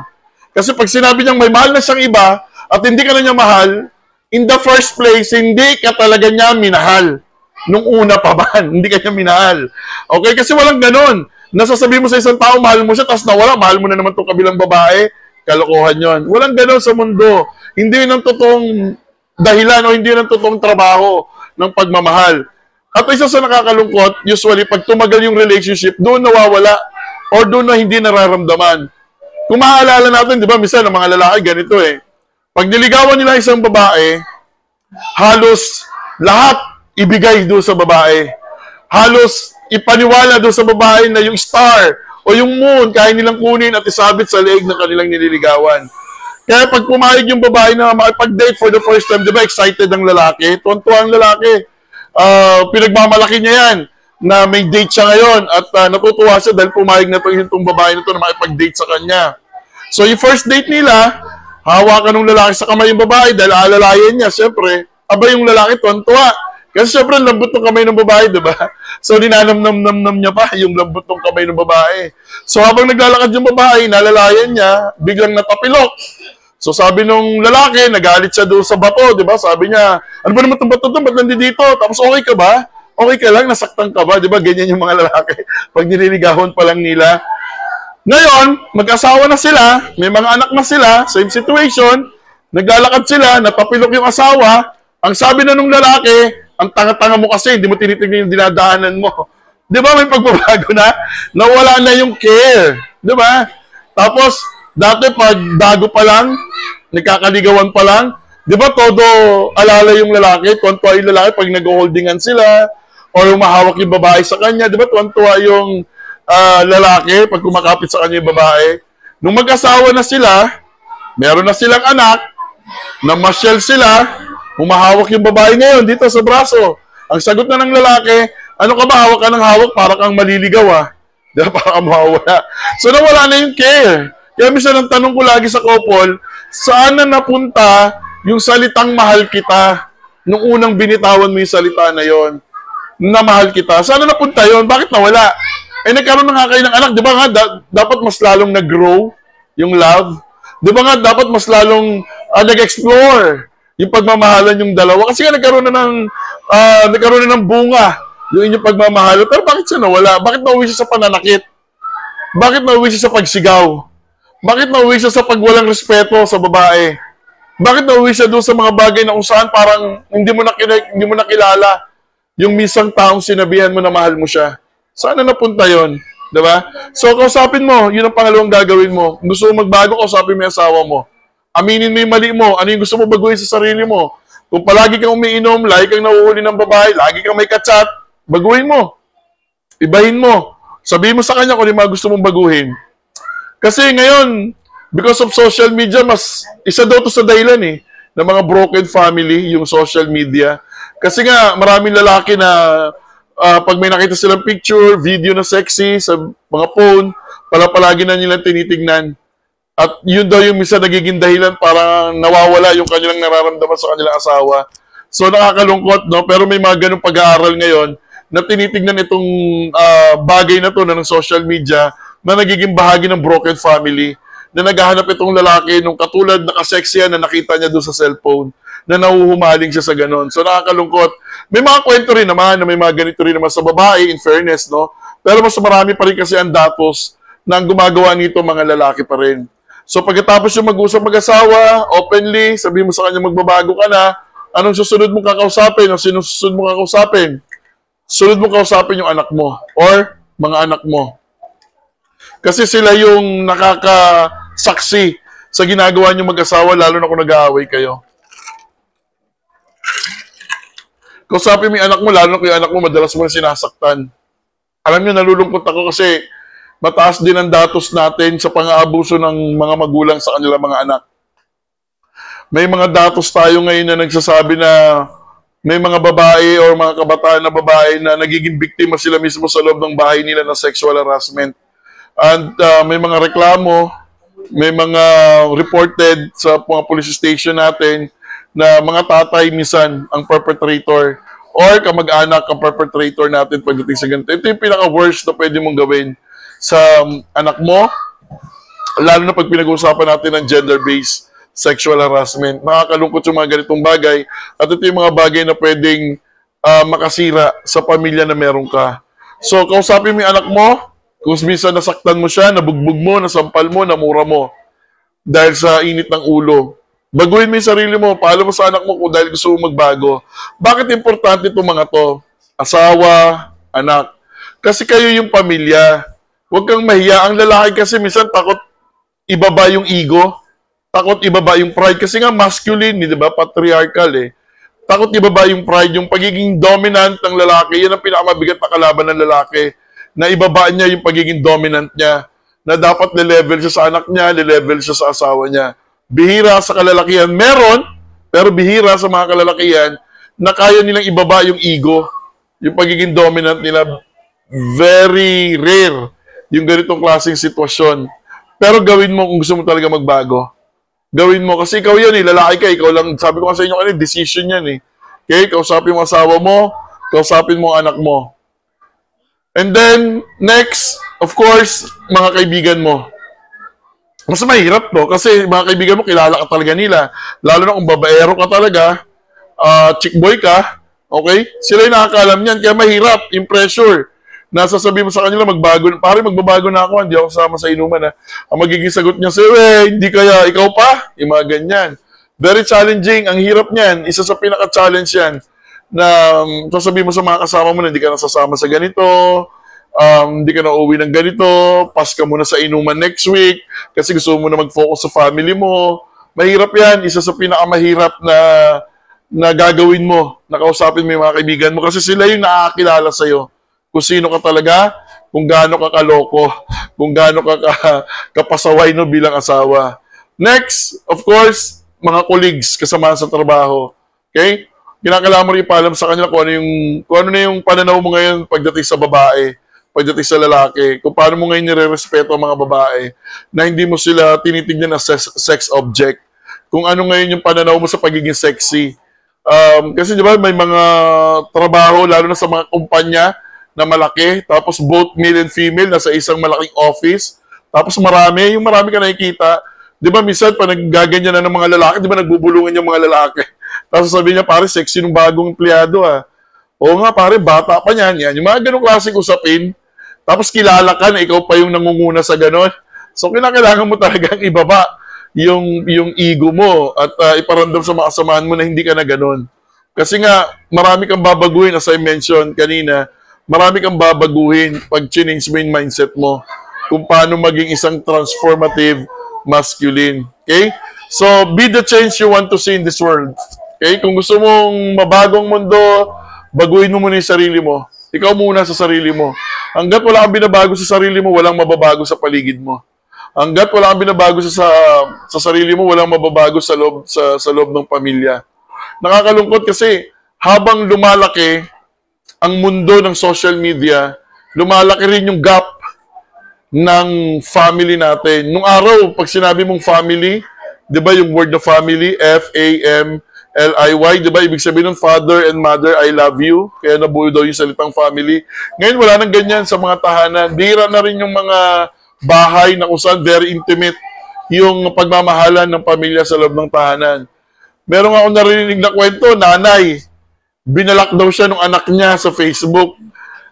Speaker 1: Kasi pag sinabi niyang may mahal na siyang iba at hindi ka na niya mahal, in the first place, hindi ka talaga niya minahal. Nung una pa man, hindi ka niya minahal. Okay? Kasi walang ganon. Nasasabihin mo sa isang tao, mahal mo siya, tapos nawala, mahal mo na naman itong kabilang babae. Kalokohan yon. Walang ganon sa mundo. Hindi yun ang totoong dahilan o hindi yun ang totoong trabaho ng pagmamahal. At isa sa nakakalungkot, usually, pag tumagal yung relationship, doon nawawala or doon na hindi nararamdaman. Kung maaalala natin, di ba, minsan ang mga lalaki ganito eh. Pag niligawan nila isang babae, halos lahat ibigay doon sa babae. Halos ipaniwala doon sa babae na yung star o yung moon, kaya nilang kunin at isabit sa leeg ng kanilang nililigawan. Kaya pag pumayag yung babae na makipag-date for the first time, di ba, excited ang lalaki, tuwan-tuwa ang lalaki. Pinagmamalaki niya yan na may date siya ngayon at natutuwa siya dahil pumayag na itong babae na ito na makipag-date sa kanya. So yung first date nila, hawakan ng lalaki sa kamay yung babae dahil aalalayan niya, syempre, abay yung lalaki tuwan-tuwa. Kasi syempre, lambot ng kamay ng babae, di ba? So, ninanam-nam-nam niya pa yung lambot ng kamay ng babae. So, habang naglalakad yung babae, nalalayan niya, biglang natapilok. So, sabi nung lalaki, nagalit siya doon sa bato, di ba? Sabi niya, ano ba naman itong bato doon? Ba't nandito? Tapos, okay ka ba? Okay ka lang? Nasaktan ka ba? Di ba? Ganyan yung mga lalaki pag nililigawan pa lang nila. Ngayon, mag-asawa na sila, may mga anak na sila, same situation, naglalakad sila, napapilok yung asawa, ang sabi na nung lalaki, ang tanga-tanga mo kasi, hindi mo tinitignan yung dinadaanan mo. Di ba may pagbabago na? Nawala na yung care. Di ba? Tapos, dati pag bago pa lang, nagkakaligawan pa lang, di ba todo alala yung lalaki, tuwan-tuwa yung lalaki pag nag-holdingan sila, or umahawak yung babae sa kanya, di ba tuwan-tuwa yung lalaki pag kumakapit sa kanya yung babae. Nung mag-asawa na sila, meron na silang anak, namasyal sila, humahawak yung babae ngayon dito sa braso. Ang sagot na ng lalaki, ano ka ba, hawak ka ng hawak para kang maliligaw ah. Di ba? Para mawawala. So, nawala na yung care. Kaya minsan ang tanong ko lagi sa couple, saan na napunta yung salitang mahal kita? Nung unang binitawan mo yung salita na yon, na mahal kita. Saan na napunta yon? Bakit nawala? Eh, nagkaroon na nga kayo ng anak. Di ba nga, dapat mas lalong nag-grow yung love? Di ba nga, dapat mas lalong nag-explore yung pagmamahalan yung dalawa? Kasi nga nagkaroon na ng bunga yung inyong pagmamahalan. Pero bakit siya nawala? Bakit nauwi siya sa pananakit? Bakit nauwi siya sa pagsigaw? Bakit nauwi siya sa pagwalang respeto sa babae? Bakit nauwi siya doon sa mga bagay na kung saan parang hindi mo nakilala yung misang taong sinabihan mo na mahal mo siya? Saan na napunta yon? Diba? So, kausapin mo, yun ang pangalawang gagawin mo. Kung gusto mo magbago, kausapin mo yung asawa mo. Aminin mo yung mali mo. Ano yung gusto mo baguhin sa sarili mo? Kung palagi kang umiinom, lagi kang nauhuli ng babae, lagi kang may kachat, baguhin mo. Ibahin mo. Sabihin mo sa kanya kung ano yung mga gusto mong baguhin. Kasi ngayon, because of social media, mas isa daw to sa dahilan ng mga broken family, yung social media. Kasi nga, maraming lalaki na pag may nakita silang picture, video na sexy sa mga phone, palagi na nilang tinitignan. At yun daw yung misa nagiging dahilan para nawawala yung kanilang nararamdaman sa kanilang asawa. So nakakalungkot, no? Pero may mga ganung pag-aaral ngayon na tinitignan itong bagay na to na ng social media na nagiging bahagi ng broken family, na naghahanap itong lalaki nung katulad na kaseksyan na nakita niya doon sa cellphone, na nahuhumaling siya sa ganon. So nakakalungkot. May mga kwento rin naman na may mga ganito rin naman sa babae, in fairness, no? Pero mas marami pa rin kasi ang datos na ang gumagawa nito mga lalaki pa rin. So pagkatapos yung mag-usap mag-asawa, openly, sabihin mo sa kanya magbabago ka na, anong susunod mong kakausapin? O sino susunod mong kakausapin? Sunod mong kausapin yung anak mo or mga anak mo. Kasi sila yung nakakasaksi sa ginagawa niyo mag-asawa, lalo na kung nag-aaway kayo. Kausapin mo yung anak mo, lalo na kung yung anak mo madalas mo sinasaktan. Alam niyo, nalulungkot ako kasi mataas din ang datos natin sa pang-aabuso ng mga magulang sa kanilang mga anak. May mga datos tayo ngayon na nagsasabi na may mga babae o mga kabataan na babae na nagiging biktima sila mismo sa loob ng bahay nila ng sexual harassment. And may mga reklamo, may mga reported sa mga police station natin na mga tatay minsan ang perpetrator or kamag-anak ang perpetrator natin pagdating sa ganito. Ito yung pinaka-worst na pwede mong gawin sa anak mo, lalo na pag pinag-uusapan natin ng gender-based sexual harassment. Nakakalungkot yung mga ganitong bagay at ito yung mga bagay na pwedeng makasira sa pamilya na meron ka. So, kausapin mo yung anak mo, kung minsan nasaktan mo siya, nabugbog mo, nasampal mo, namura mo dahil sa init ng ulo. Baguhin mo yung sarili mo, paalam mo sa anak mo kung dahil gusto mo magbago. Bakit importante itong mga to? Asawa, anak. Kasi kayo yung pamilya. Huwag kang mahiya. Ang lalaki kasi minsan takot ibaba yung ego. Takot ibaba yung pride. Kasi nga masculine, di ba? Patriarchal Takot ibaba yung pride. Yung pagiging dominant ng lalaki, yan ang pinakamabigat na kalaban ng lalaki. Na ibaba niya yung pagiging dominant niya. Na dapat nilevel siya sa anak niya, nilevel siya sa asawa niya. Bihira sa kalalakihan. Meron, pero bihira sa mga kalalakihan na kaya nilang ibaba yung ego. Yung pagiging dominant nila. Very rare yung ganitong klaseng sitwasyon. Pero gawin mo kung gusto mo talaga magbago. Gawin mo. Kasi ikaw yan lalaki ka. Ikaw lang, sabi ko sa inyo kanina, decision yan Okay? Kausapin mo asawa mo, kausapin mo anak mo. And then, next, of course, mga kaibigan mo. Mas mahirap to kasi mga kaibigan mo, kilala ka talaga nila. Lalo na kung babaero ka talaga, chick boy ka, okay? Sila yung nakakaalam niyan, kaya mahirap, yung pressure. Nasasabi mo sa kanila, pare magbabago na ako, hindi ako kasama sa inuman Ang magiging sagot niya sa'yo, hindi kaya, ikaw pa? Yung mga ganyan. Very challenging, ang hirap niyan, isa sa pinaka-challenge yan, na sasabihin mo sa mga kasama mo na hindi ka nasasama sa ganito, hindi ka na uwi ng ganito, pass ka muna sa inuman next week, kasi gusto mo na mag-focus sa family mo. Mahirap yan, isa sa pinakamahirap na gagawin mo, nakausapin mo yung mga kaibigan mo, kasi sila yung nakakilala sa'yo. Kung sino ka talaga, kung gaano ka kaloko, kung gaano ka kapasaway no bilang asawa. Next, of course, mga colleagues, kasama sa trabaho. Okay? Kinakailangan mo rin ipaalam sa kanila kung ano na yung pananaw mo ngayon pagdating sa babae. pagdating sa lalaki, kung paano mo ngayon nire-respeto ang mga babae, na hindi mo sila tinitignan na sex object. Kung ano ngayon yung pananaw mo sa pagiging sexy. Kasi di ba may mga trabaho, lalo na sa mga kumpanya na malaki, tapos both male and female nasa isang malaking office, tapos marami ka nakikita. Di ba minsan pa naggaganyan na ng mga lalaki, di ba nagbubulungan yung mga lalaki? Tapos sabi niya, pare, sexy ng bagong empleyado ah. Oo nga pare, bata pa niyan. Yan. Yung mga ganong klaseng usapin, tapos kilala ka na ikaw pa yung nangunguna sa ganon. So kailangan mo talagang ibaba yung ego mo at iparamdam sa mga kasamahan mo na hindi ka na ganon. Kasi nga, marami kang babaguhin, as I mentioned kanina, marami kang babaguhin pag change mo yung mindset mo kung paano maging isang transformative masculine. Okay? So, be the change you want to see in this world. Okay? Kung gusto mong mabagong mundo, baguhin mo muna yung sarili mo. Ikaw muna sa sarili mo. Hanggat wala kang binabago sa sarili mo, walang mababago sa paligid mo. Hanggat wala kang binabago sa sarili mo, walang mababago sa loob ng pamilya. Nakakalungkot kasi habang lumalaki ang mundo ng social media, lumalaki rin yung gap ng family natin. Nung araw, pag sinabi mong family, di ba yung word na family, F-A-M-L-I-Y, di ba ibig sabihin ng father and mother, I love you, kaya nabuo daw yung salitang family. Ngayon, wala nang ganyan sa mga tahanan. Bihira na rin yung mga bahay na kung saan very intimate yung pagmamahalan ng pamilya sa loob ng tahanan. Meron akong narinig na kwento, nanay, binalak daw siya ng anak niya sa Facebook.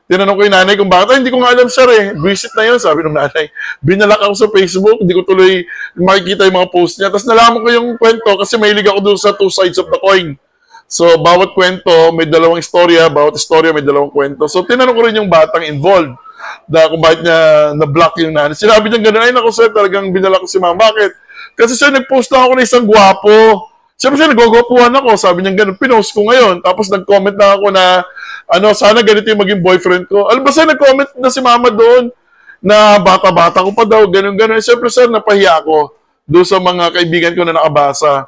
Speaker 1: Tinanong ko yung nanay kung bakit, hindi ko nga alam sir eh, visit na yun, sabi ng nanay. Binalak ako sa Facebook, hindi ko tuloy makikita yung mga post niya. Tapos nalaman ko yung kwento kasi mahilig ako doon sa two sides of the coin. So, bawat kwento may dalawang istorya, bawat istorya may dalawang kwento. So, tinanong ko rin yung batang involved na kung bakit niya na-block yung nanay. Sinabi niya gano'n, ay naku sir, talagang binalak ko si mama. Bakit? Kasi sir, nag-post lang ako na isang gwapo. Siyempre sir, nagwagwapuhan ako. Sabi niya gano'n, pinost ko ngayon. Tapos nag-comment na ako na, sana ganito yung maging boyfriend ko. Alam ba sir, nag-comment na si mama doon na bata-bata ko pa daw, gano'n-gano'n. Siyempre sir, napahiya ako doon sa mga kaibigan ko na nakabasa.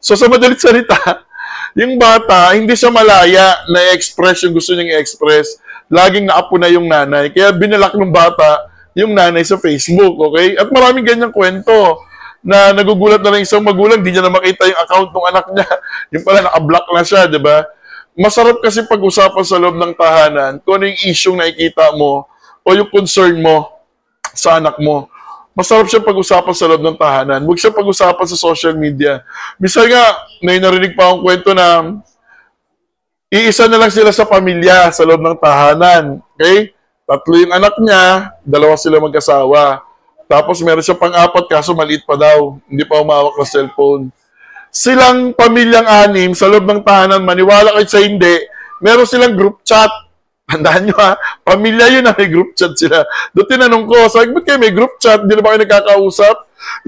Speaker 1: So sa madalit salita, yung bata, hindi siya malaya na i-express yung gusto niyang i-express. Laging naapo na yung nanay. Kaya binalak ng bata yung nanay sa Facebook, okay? At maraming ganyang kwento na nagugulat na lang isang magulang, di niya na makita yung account ng anak niya. Yung pala, naka-block na siya, di ba? Masarap kasi pag-usapan sa loob ng tahanan kung ano yung issue na nakikita mo o yung concern mo sa anak mo. Masarap siya pag-usapan sa loob ng tahanan. Huwag siya pag-usapan sa social media. Minsan nga, may narinig pa akong kwento na iisa na lang sila sa pamilya sa loob ng tahanan. Okay? 3 yung anak niya, 2 sila mag-asawa. Tapos meron siya pang-4 kaso maliit pa daw. Hindi pa umawak ng cellphone. Silang pamilyang 6 sa loob ng tahanan, maniwala kayo sa hindi, meron silang group chat. Tandaan nyo ha, pamilya yun na may group chat sila. Doon tinanong ko, sabi, ba't kayo may group chat? Hindi na ba kayo nagkakausap?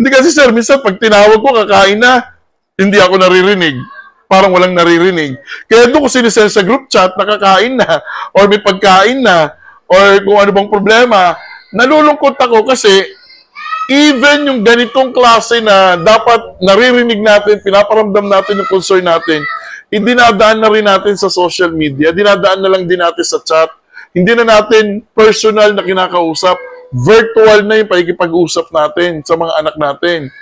Speaker 1: Hindi kasi sir, minsan pag tinawag ko, kakain na, hindi ako naririnig. Parang walang naririnig. Kaya doon ko sinisend sa group chat, nakakain na, or may pagkain na, or kung ano bang problema. Nalulungkot ako kasi even yung ganitong klase na dapat naririnig natin, pinaparamdam natin yung concern natin, dinadaan na rin natin sa social media, dinadaan na lang din natin sa chat. Hindi na natin personal na kinakausap, virtual na yung pakikipag-usap natin sa mga anak natin.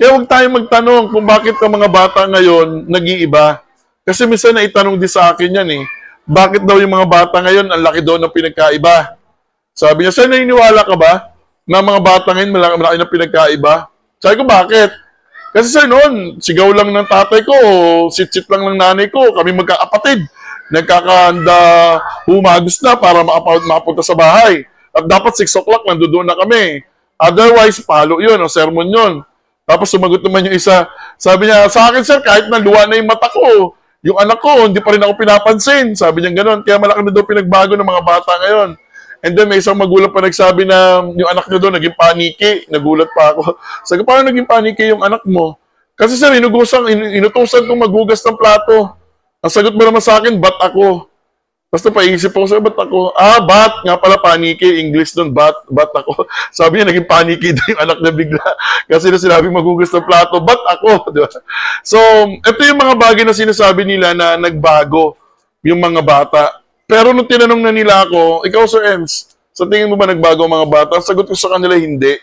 Speaker 1: Kaya huwag tayong magtanong kung bakit ang mga bata ngayon nag-iiba. Kasi minsan naitanong din sa akin yan eh, bakit daw yung mga bata ngayon ang laki daw ng pinagkaiba? Sabi niya, sir, naniniwala ka ba na mga bata ngayon malaki ng pinagkaiba? Sabi ko, bakit? Kasi sir, noon, sigaw lang ng tatay ko, sit-sit lang ng nanay ko, kami magkakapatid. Nagkakanda humagos na para makapunta sa bahay. At dapat 6 o'clock, nandoon na kami. Otherwise, palo yun, o sermon yun. Tapos sumagot naman yung isa, sabi niya, sa akin sir, kahit naluwa na yung mata ko, yung anak ko, hindi pa rin ako pinapansin. Sabi niya gano'n, kaya malaki na daw pinagbago ng mga bata ngayon. And then may isang magulang pa nagsabi na yung anak niya doon naging paniki. Nagulat pa ako. Sabi ko, paano naging paniki yung anak mo? Kasi sir, inutusan kong maghugas ng plato. Ang sagot mo naman sa akin, bat ako. Basta paisip ako, sabi, bat ako? Bat. Nga pala, paniki. English doon, bat ako. Sabi niya, naging paniki doon yung anak niya bigla. Kasi na sinabi maghugas ng plato, bat ako. Diba? So, ito yung mga bagay na sinasabi nila na nagbago yung mga bata. Pero nung tinanong na nila ako, ikaw Sir Ems, Sa tingin mo ba nagbago ang mga bata? Sagot ko sa kanila, hindi.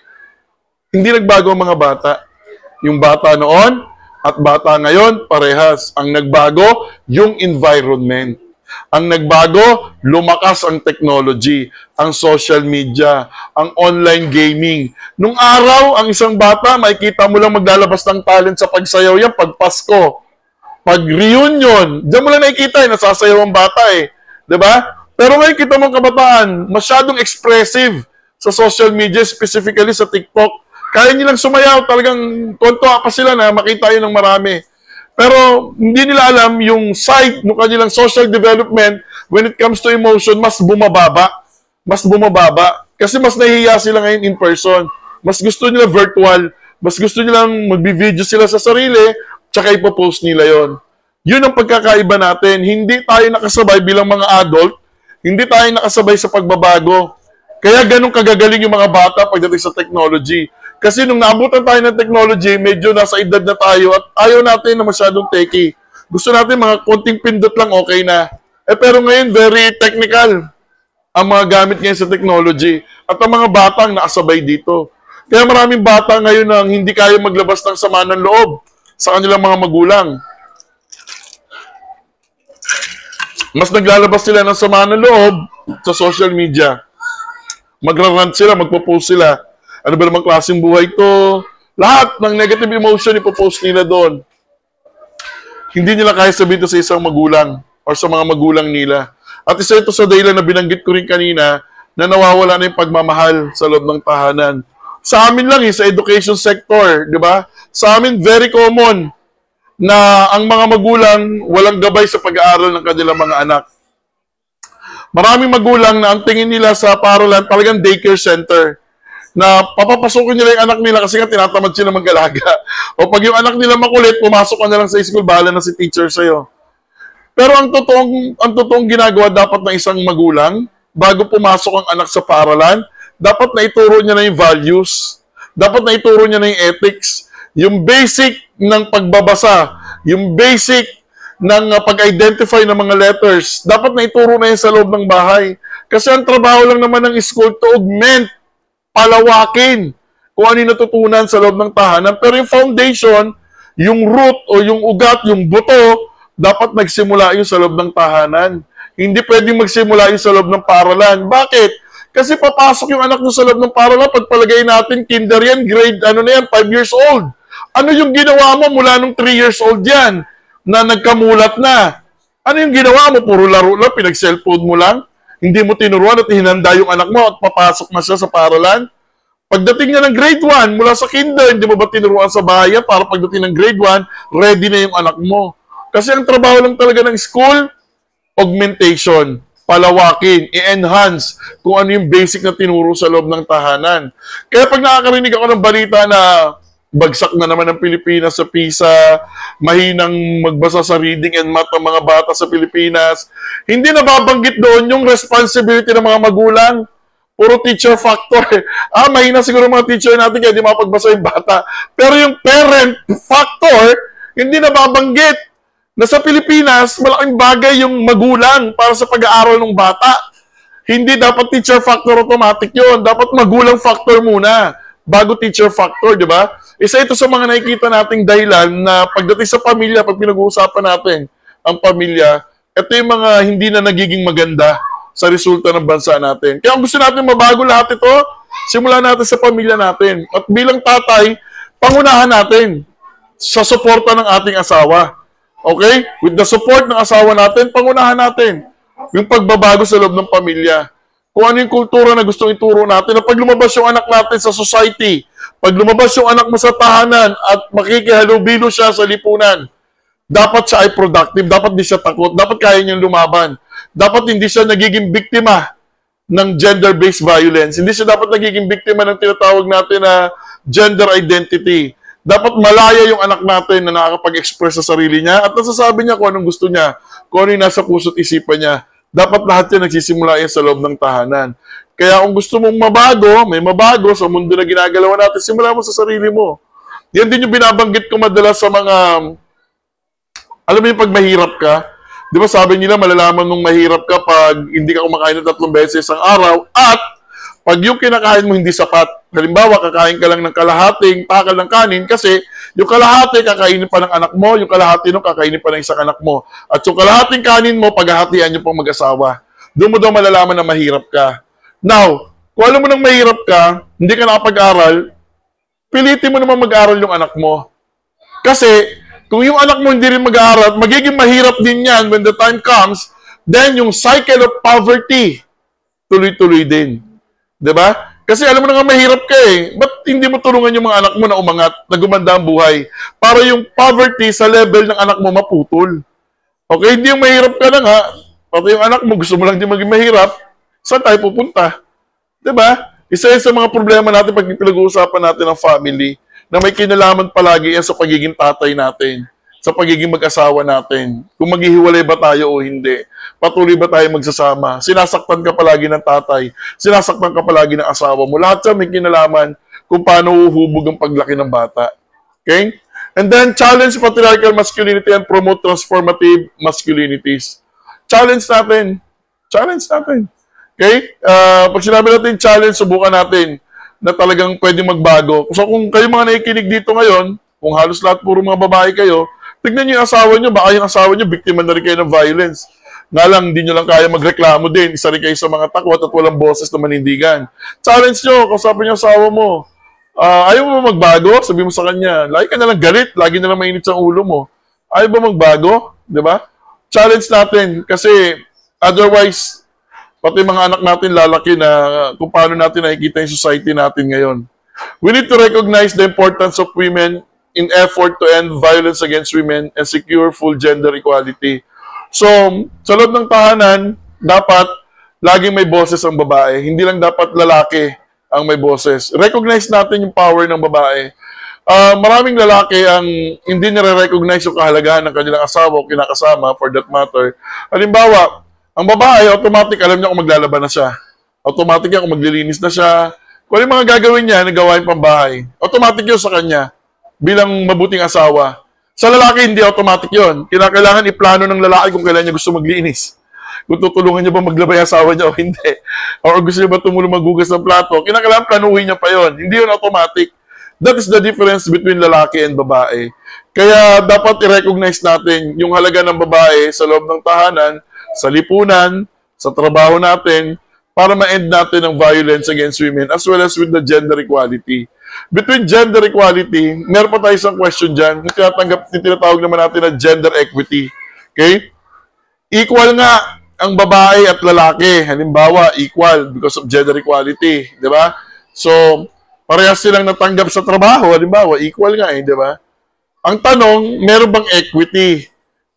Speaker 1: Hindi nagbago ang mga bata. Yung bata noon at bata ngayon, parehas. Ang nagbago, yung environment. Ang nagbago, lumakas ang technology, ang social media, ang online gaming. Nung araw, ang isang bata, makikita mo lang maglalabas ng talent sa pagsayaw yan pag Pasko. Pag reunion, diyan mo lang nakikita, nasasayaw ang bata eh. 'Di ba? Pero ngayon kita mong kabataan, masyadong expressive sa social media, specifically sa TikTok. Kaya nilang sumayaw, talagang tuwa pa sila na makita yun ng marami. Pero hindi nila alam yung side ng kanilang social development when it comes to emotion, mas bumababa. Mas bumababa. Kasi mas nahihiya sila ngayon in person. Mas gusto nila virtual. Mas gusto nilang magbi-video sila sa sarili, tsaka ipopost nila yon. Yun ang pagkakaiba natin. Hindi tayo nakasabay bilang mga adult. Hindi tayo nakasabay sa pagbabago. Kaya ganun kagagaling yung mga bata pagdating sa technology. Kasi nung naabutan tayo ng technology, medyo nasa edad na tayo at ayaw natin na masyadong techy. Gusto natin mga konting pindot lang okay na. Pero ngayon, very technical ang mga gamit ngayon sa technology. At ang mga batang nakasabay dito. Kaya maraming bata ngayon ang hindi kaya maglabas ng sama ng loob sa kanilang mga magulang. Mas naglalabas sila ng sama ng loob sa social media. Magrarant sila, magpo-post sila. Ano ba namang klaseng buhay to? Lahat ng negative emotion ipopost nila doon. Hindi nila kaya sabihin ito sa isang magulang or sa mga magulang nila. At isa ito sa dahilan na binanggit ko rin kanina na nawawala na yung pagmamahal sa loob ng tahanan. Sa amin lang sa education sector, di ba? Sa amin, very common na ang mga magulang walang gabay sa pag-aaral ng kanilang mga anak. Maraming magulang na ang tingin nila sa paralan talagang daycare center na papapasukin nila yung anak nila kasi nga tinatamad sila mag-alaga. O pag yung anak nila makulit, pumasok ka na lang sa school, bahala na si teacher sa'yo. Pero ang totoong ginagawa dapat ng isang magulang, bago pumasok ang anak sa paralan, dapat na ituro niya na yung values. Dapat na ituro niya na yung ethics. Yung basic ng pagbabasa, yung basic ng pag-identify ng mga letters, dapat na ituro na yan sa loob ng bahay. Kasi ang trabaho lang naman ng school to augment, palawakin kung ano yung natutunan sa loob ng tahanan. Pero yung foundation, yung root o yung ugat, yung buto, dapat nagsimula yun sa loob ng tahanan. Hindi pwedeng magsimula yun sa loob ng paralan. Bakit? Kasi papasok yung anak mo sa loob ng paralan, pagpalagay natin, kinder yan, grade, 5 years old. Ano yung ginawa mo mula nung 3 years old yan, na nagkamulat na? Ano yung ginawa mo? Puro laro lang, pinag-cellphone mo lang? Hindi mo tinuruan at hinanda yung anak mo at papasok na siya sa paralan? Pagdating niya ng grade 1, mula sa kinder, hindi mo ba tinuruan sa bahay para pagdating ng grade 1, ready na yung anak mo? Kasi ang trabaho lang talaga ng school, augmentation, palawakin, i-enhance kung ano yung basic na tinuro sa loob ng tahanan. Kaya pag nakakarinig ako ng balita na bagsak na naman ang Pilipinas sa PISA, mahinang magbasa sa reading and math ang mga bata sa Pilipinas, hindi nababanggit doon yung responsibility ng mga magulang. Puro teacher factor. Mahina siguro mga teacher natin kaya di mapagbasa yung bata. Pero yung parent factor, hindi nababanggit. Na sa Pilipinas, malaking bagay yung magulang para sa pag-aaral ng bata. Hindi dapat teacher factor automatic yon. Dapat magulang factor muna bago teacher factor, di ba? Isa ito sa mga nakikita nating dahilan na pagdating sa pamilya, pag pinag-uusapan natin ang pamilya, ito yung mga hindi na nagiging maganda sa resulta ng bansa natin. Kaya kung gusto natin mabago lahat ito, simulan natin sa pamilya natin. At bilang tatay, pangunahan natin sa suporta ng ating asawa. Okay? With the support ng asawa natin, pangunahan natin yung pagbabago sa loob ng pamilya. Kung ano yung kultura na gustong ituro natin, na pag lumabas yung anak natin sa society, pag lumabas yung anak mo sa tahanan at makikihalubilo siya sa lipunan, dapat siya ay productive, dapat di siya takot, dapat kaya niyang lumaban. Dapat hindi siya nagiging biktima ng gender-based violence. Hindi siya dapat nagiging biktima ng tinatawag natin na gender identity. Dapat malaya yung anak natin na nakakapag-express sa sarili niya at nasasabi niya kung anong gusto niya, kung ano yung nasa puso't isipan niya. Dapat lahat yan nagsisimula yan sa loob ng tahanan. Kaya kung gusto mong mabago, may mabago sa mundo na ginagalawan natin, simula mo sa sarili mo. Yan din yung binabanggit ko madalas sa mga, alam mo yung pag mahirap ka, di ba sabi nila malalaman mong mahirap ka pag hindi ka kumakain ng 3 beses isang araw at Pag yung kinakain mo hindi sapat, halimbawa, kakain ka lang ng kalahating takal ng kanin kasi yung kalahati kakainin pa ng anak mo, yung kalahati nung kakainin pa ng isang anak mo. At yung kalahating kanin mo, paghahatian nyo pang mag-asawa. Doon mo daw malalaman na mahirap ka. Now, kung alam mo nang mahirap ka, hindi ka nakapag-aral, pilitin mo naman mag-aral yung anak mo. Kasi, kung yung anak mo hindi rin mag-aaral, magiging mahirap din yan when the time comes, then yung cycle of poverty, tuloy-tuloy din. Diba? Kasi alam mo na nga mahirap ka eh. Ba't hindi mo tulungan yung mga anak mo na umangat, na gumanda ang buhay? Para yung poverty sa level ng anak mo maputol. Okay? Hindi yung mahirap ka na nga, pati yung anak mo gusto mo lang din maging mahirap, saan tayo pupunta? Diba? Isa yan sa mga problema natin pag pinag-uusapan natin ng family, na may kinalaman palagi yan sa pagiging tatay natin, sa pagiging mag-asawa natin. Kung maghihiwalay ba tayo o hindi. Patuloy ba tayo magsasama. Sinasaktan ka palagi ng tatay. Sinasaktan ka palagi ng asawa mo. Lahat yan may kinalaman kung paano uhubog ang paglaki ng bata. Okay? And then, challenge patriarchal masculinity and promote transformative masculinities. Challenge natin. Challenge natin. Okay? Pag sinabi natin challenge, subukan natin na talagang pwede magbago. So kung kayo mga nakikinig dito ngayon, kung halos lahat puro mga babae kayo, tignan niyo yung asawa niyo, baka yung asawa niyo, biktima na rin kayo ng violence. Nga lang, hindi nyo lang kaya magreklamo din. Isa rin kayo sa mga takwat at walang boses na manindigan. Challenge nyo, kausapin niyo yung asawa mo. Ayaw mo magbago? Sabi mo sa kanya, lagi ka nalang galit, lagi nalang mainit sa ulo mo. Ayaw ba magbago? Diba? Challenge natin, kasi otherwise, pati mga anak natin lalaki na kung paano natin nakikita yung society natin ngayon. We need to recognize the importance of women in effort to end violence against women and secure full gender equality. So, sa loob ng tahanan, dapat laging may boses ang babae. Hindi lang dapat lalaki ang may boses. Recognize natin yung power ng babae. Maraming lalaki ang hindi nire-recognize yung kahalagahan ng kanilang asawa o kinakasama for that matter. Halimbawa, ang babae, automatic alam niya kung maglalaban na siya. Automatic yan kung maglilinis na siya. Kung ano yung mga gagawin niya na gawain pambahay, automatic yun sa kanya bilang mabuting asawa. Sa lalaki, hindi automatic yun. Kinakailangan iplano ng lalaki kung kailan niya gusto maglinis. Kung tutulungan niya ba maglabay asawa niya o hindi. O gusto niya ba tumulong maghugas ng plato, kinakailangan planuhin niya pa yun. Hindi yun automatic. That is the difference between lalaki and babae. Kaya dapat i-recognize natin yung halaga ng babae sa loob ng tahanan, sa lipunan, sa trabaho natin, para ma-end natin ang violence against women as well as with the gender equality. Between gender equality, meron pa tayo isang question dyan, tinatawag naman natin na gender equity. Okay? Equal nga ang babae at lalaki. Halimbawa, equal because of gender equality. Di ba? So, parehas silang natanggap sa trabaho. Halimbawa, equal nga di ba? Ang tanong, meron bang equity?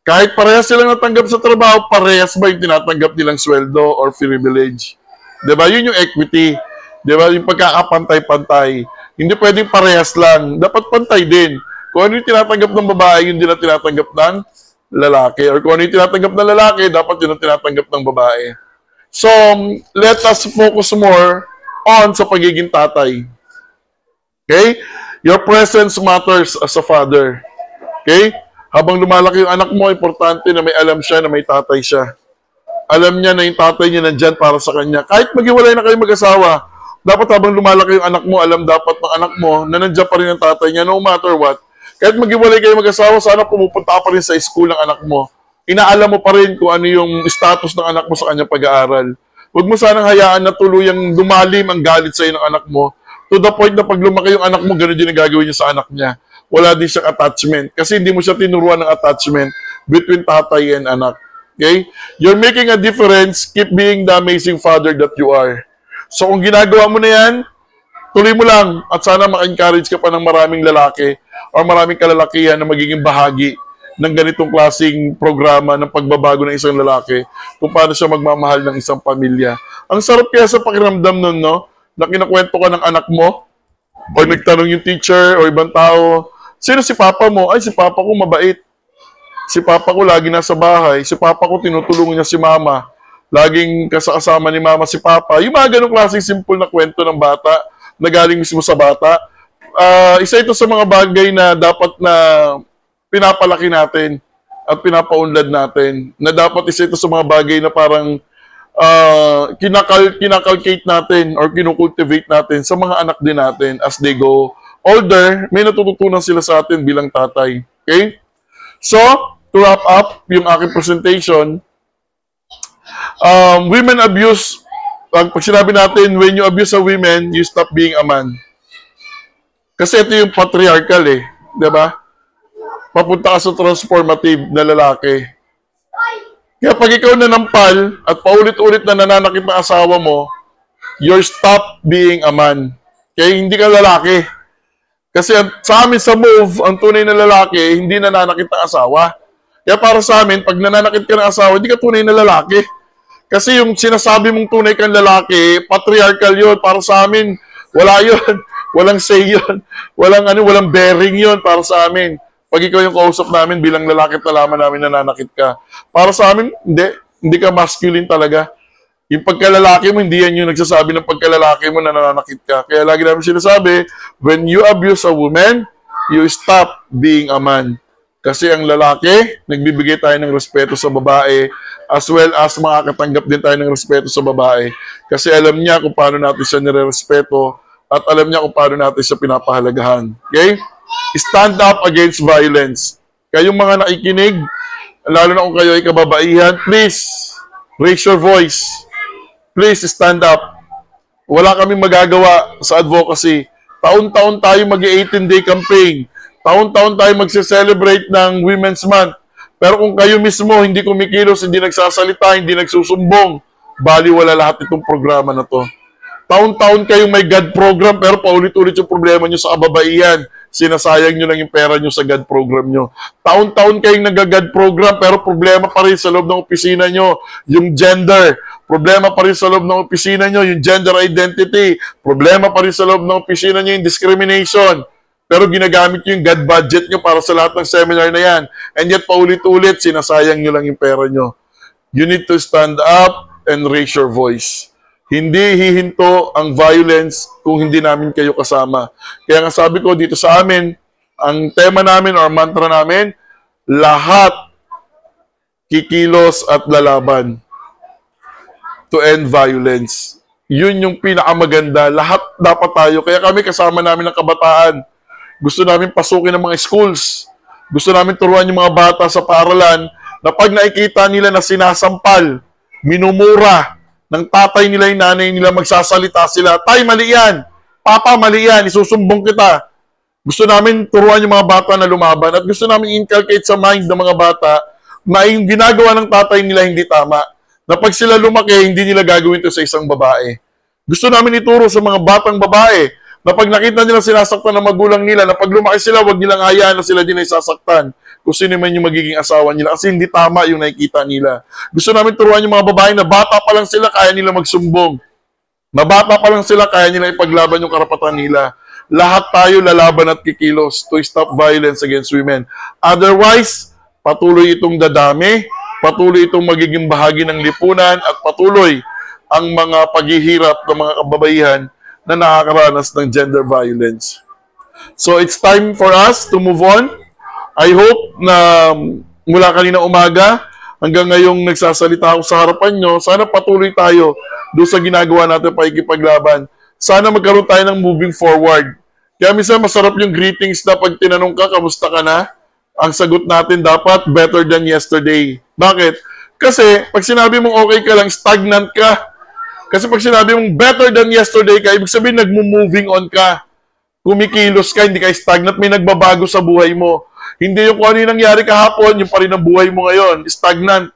Speaker 1: Kahit parehas silang natanggap sa trabaho, parehas ba yung tinatanggap nilang sweldo or privilege? Diba? Yun yung equity. Diba? Yung pagkakapantay-pantay. Hindi pwedeng parehas lang. Dapat pantay din. Kung ano yung tinatanggap ng babae, yun din ang tinatanggap ng lalaki. Or kung ano yung tinatanggap ng lalaki, dapat yun ang tinatanggap ng babae. So, let us focus more on sa pagiging tatay. Okay? Your presence matters as a father. Okay? Habang lumalaki yung anak mo, importante na may alam siya na may tatay siya. Alam niya na yung tatay niya nandyan para sa kanya. Kahit maghiwalay na kayo mag-asawa, dapat habang lumalaki yung anak mo, alam dapat ng anak mo na nandyan pa rin ang tatay niya no matter what. Kahit maghiwalay kayo mag-asawa, sana pumupunta pa rin sa school ng anak mo. Inaalam mo pa rin kung ano yung status ng anak mo sa kanyang pag-aaral. Huwag mo sanang hayaan na tuluyang lumalim ang galit sa ng anak mo to the point na pag lumaki yung anak mo, gano'n din ang gagawin niya sa anak niya. Wala din siyang attachment. Kasi hindi mo siya tinuruan ng attachment between tatay and anak. Okay? You're making a difference. Keep being the amazing father that you are. So kung ginagawa mo na yan, tuloy mo lang at sana maka-encourage ka pa ng maraming lalaki o maraming kalalakihan na magiging bahagi ng ganitong klaseng programa ng pagbabago ng isang lalaki kung paano siya magmamahal ng isang pamilya. Ang sarap kaya sa pakiramdam nun, no? Na kinakwento ka ng anak mo o nagtanong yung teacher o ibang tao, sino si papa mo? Ay, si papa ko mabait. Si papa ko lagi nasa bahay. Si papa ko tinutulungan niya si mama. Laging kasama ni mama si papa. Yung mga ganong klaseng simple na kwento ng bata na galing mismo sa bata. Isa ito sa mga bagay na dapat na pinapalaki natin at pinapaunlad natin. Na dapat isa ito sa mga bagay na parang kinakalcate natin or kinukultivate natin sa mga anak din natin as they go older, may natututunan sila sa atin bilang tatay. Okay? So, to wrap up yung aking presentation, women abuse, pag sinabi natin, when you abuse a woman, you stop being a man. Kasi ito yung patriarchal eh. Diba? Papunta ka sa transformative na lalaki. Kaya pag ikaw nanampal at paulit-ulit na nananakit ng asawa mo, you're stop being a man. Kaya hindi ka lalaki. Kasi sa amin sa Move, ang tunay na lalaki, hindi nananakit ng asawa. Kaya para sa amin, pag nananakit ka ng asawa, hindi ka tunay na lalaki. Kasi yung sinasabi mong tunay kang lalaki, patriarchal yun. Para sa amin, wala yun. Walang say yun. Walang bearing yun para sa amin. Pag ikaw yung kausap namin bilang lalaki at nalaman namin nananakit ka. Para sa amin, hindi ka masculine talaga. Yung pagkalalaki mo, hindi yan yung nagsasabi ng pagkalalaki mo na nananakit ka. Kaya lagi namin sinasabi, when you abuse a woman, you stop being a man. Kasi ang lalaki, nagbibigay tayo ng respeto sa babae, as well as makakatanggap din tayo ng respeto sa babae. Kasi alam niya kung paano natin siya nire-respeto at alam niya kung paano natin siya pinapahalagahan. Okay? Stand up against violence. Kayong mga nakikinig, lalo na kung kayo ay kababaihan, please, raise your voice. Please, stand up. Wala kaming magagawa sa advocacy. Taon-taon tayo mag-18-day campaign. Taon-taon tayo magse-celebrate ng Women's Month. Pero kung kayo mismo hindi kumikilos, hindi nagsasalita, hindi nagsusumbong, baliwala lahat itong programa na to. Taon-taon kayong may God program pero paulit-ulit yung problema nyo sa kababaihan. Sinasayang nyo lang yung pera nyo sa God program nyo. Taon-taon kayong nag-God program pero problema pa rin sa loob ng opisina nyo yung gender. Problema pa rin sa loob ng opisina nyo yung gender identity. Problema pa rin sa loob ng opisina nyo yung discrimination. Pero ginagamit nyo yung God budget nyo para sa lahat ng seminar na yan. And yet paulit-ulit, sinasayang nyo lang yung pera nyo. You need to stand up and raise your voice. Hindi hihinto ang violence kung hindi namin kayo kasama. Kaya nga sabi ko dito sa amin, ang tema namin or mantra namin, lahat kikilos at lalaban to end violence. Yun yung pinakamaganda. Lahat dapat tayo. Kaya kami kasama namin ng kabataan. Gusto namin pasukin ng mga schools. Gusto namin turuan yung mga bata sa paaralan na pag nakikita nila na sinasampal, minumura, ng tatay nila yung nanay nila, magsasalita sila, tay, mali yan. Papa, mali yan. Isusumbong kita. Gusto namin turuan yung mga bata na lumaban at gusto namin inculcate sa mind ng mga bata na yung ginagawa ng tatay nila hindi tama. Na pag sila lumaki, hindi nila gagawin ito sa isang babae. Gusto namin ituro sa mga batang babae na pag nakita nila sinasaktan ng magulang nila, na pag lumaki sila, huwag nilang hayaan na sila din ay sasaktan kung sino man yung magiging asawa nila kasi hindi tama yung nakikita nila. Gusto namin turuan yung mga babae na bata pa lang sila, kaya nila magsumbong. Na bata pa lang sila, kaya nila ipaglaban yung karapatan nila. Lahat tayo lalaban at kikilos to stop violence against women. Otherwise, patuloy itong dadami, patuloy itong magiging bahagi ng lipunan at patuloy ang mga paghihirap ng mga kababaihan na nakakaranas ng gender violence. So it's time for us to move on. I hope na mula kanina umaga hanggang ngayong nagsasalita ako sa harapan nyo, sana patuloy tayo doon sa ginagawa natin paikipaglaban. Sana magkaroon tayo ng moving forward. Kaya minsan masarap yung greetings na pag tinanong ka, kamusta ka na? Ang sagot natin dapat better than yesterday. Bakit? Kasi pag sinabi mong okay ka lang, stagnant ka. Kasi pag sinabi mong better than yesterday ka, ibig sabihin nagmo-moving on ka. Kumikilos ka, hindi ka stagnant, may nagbabago sa buhay mo. Hindi yung kung ano yung nangyari kahapon, yung pa rin ang buhay mo ngayon. Stagnant.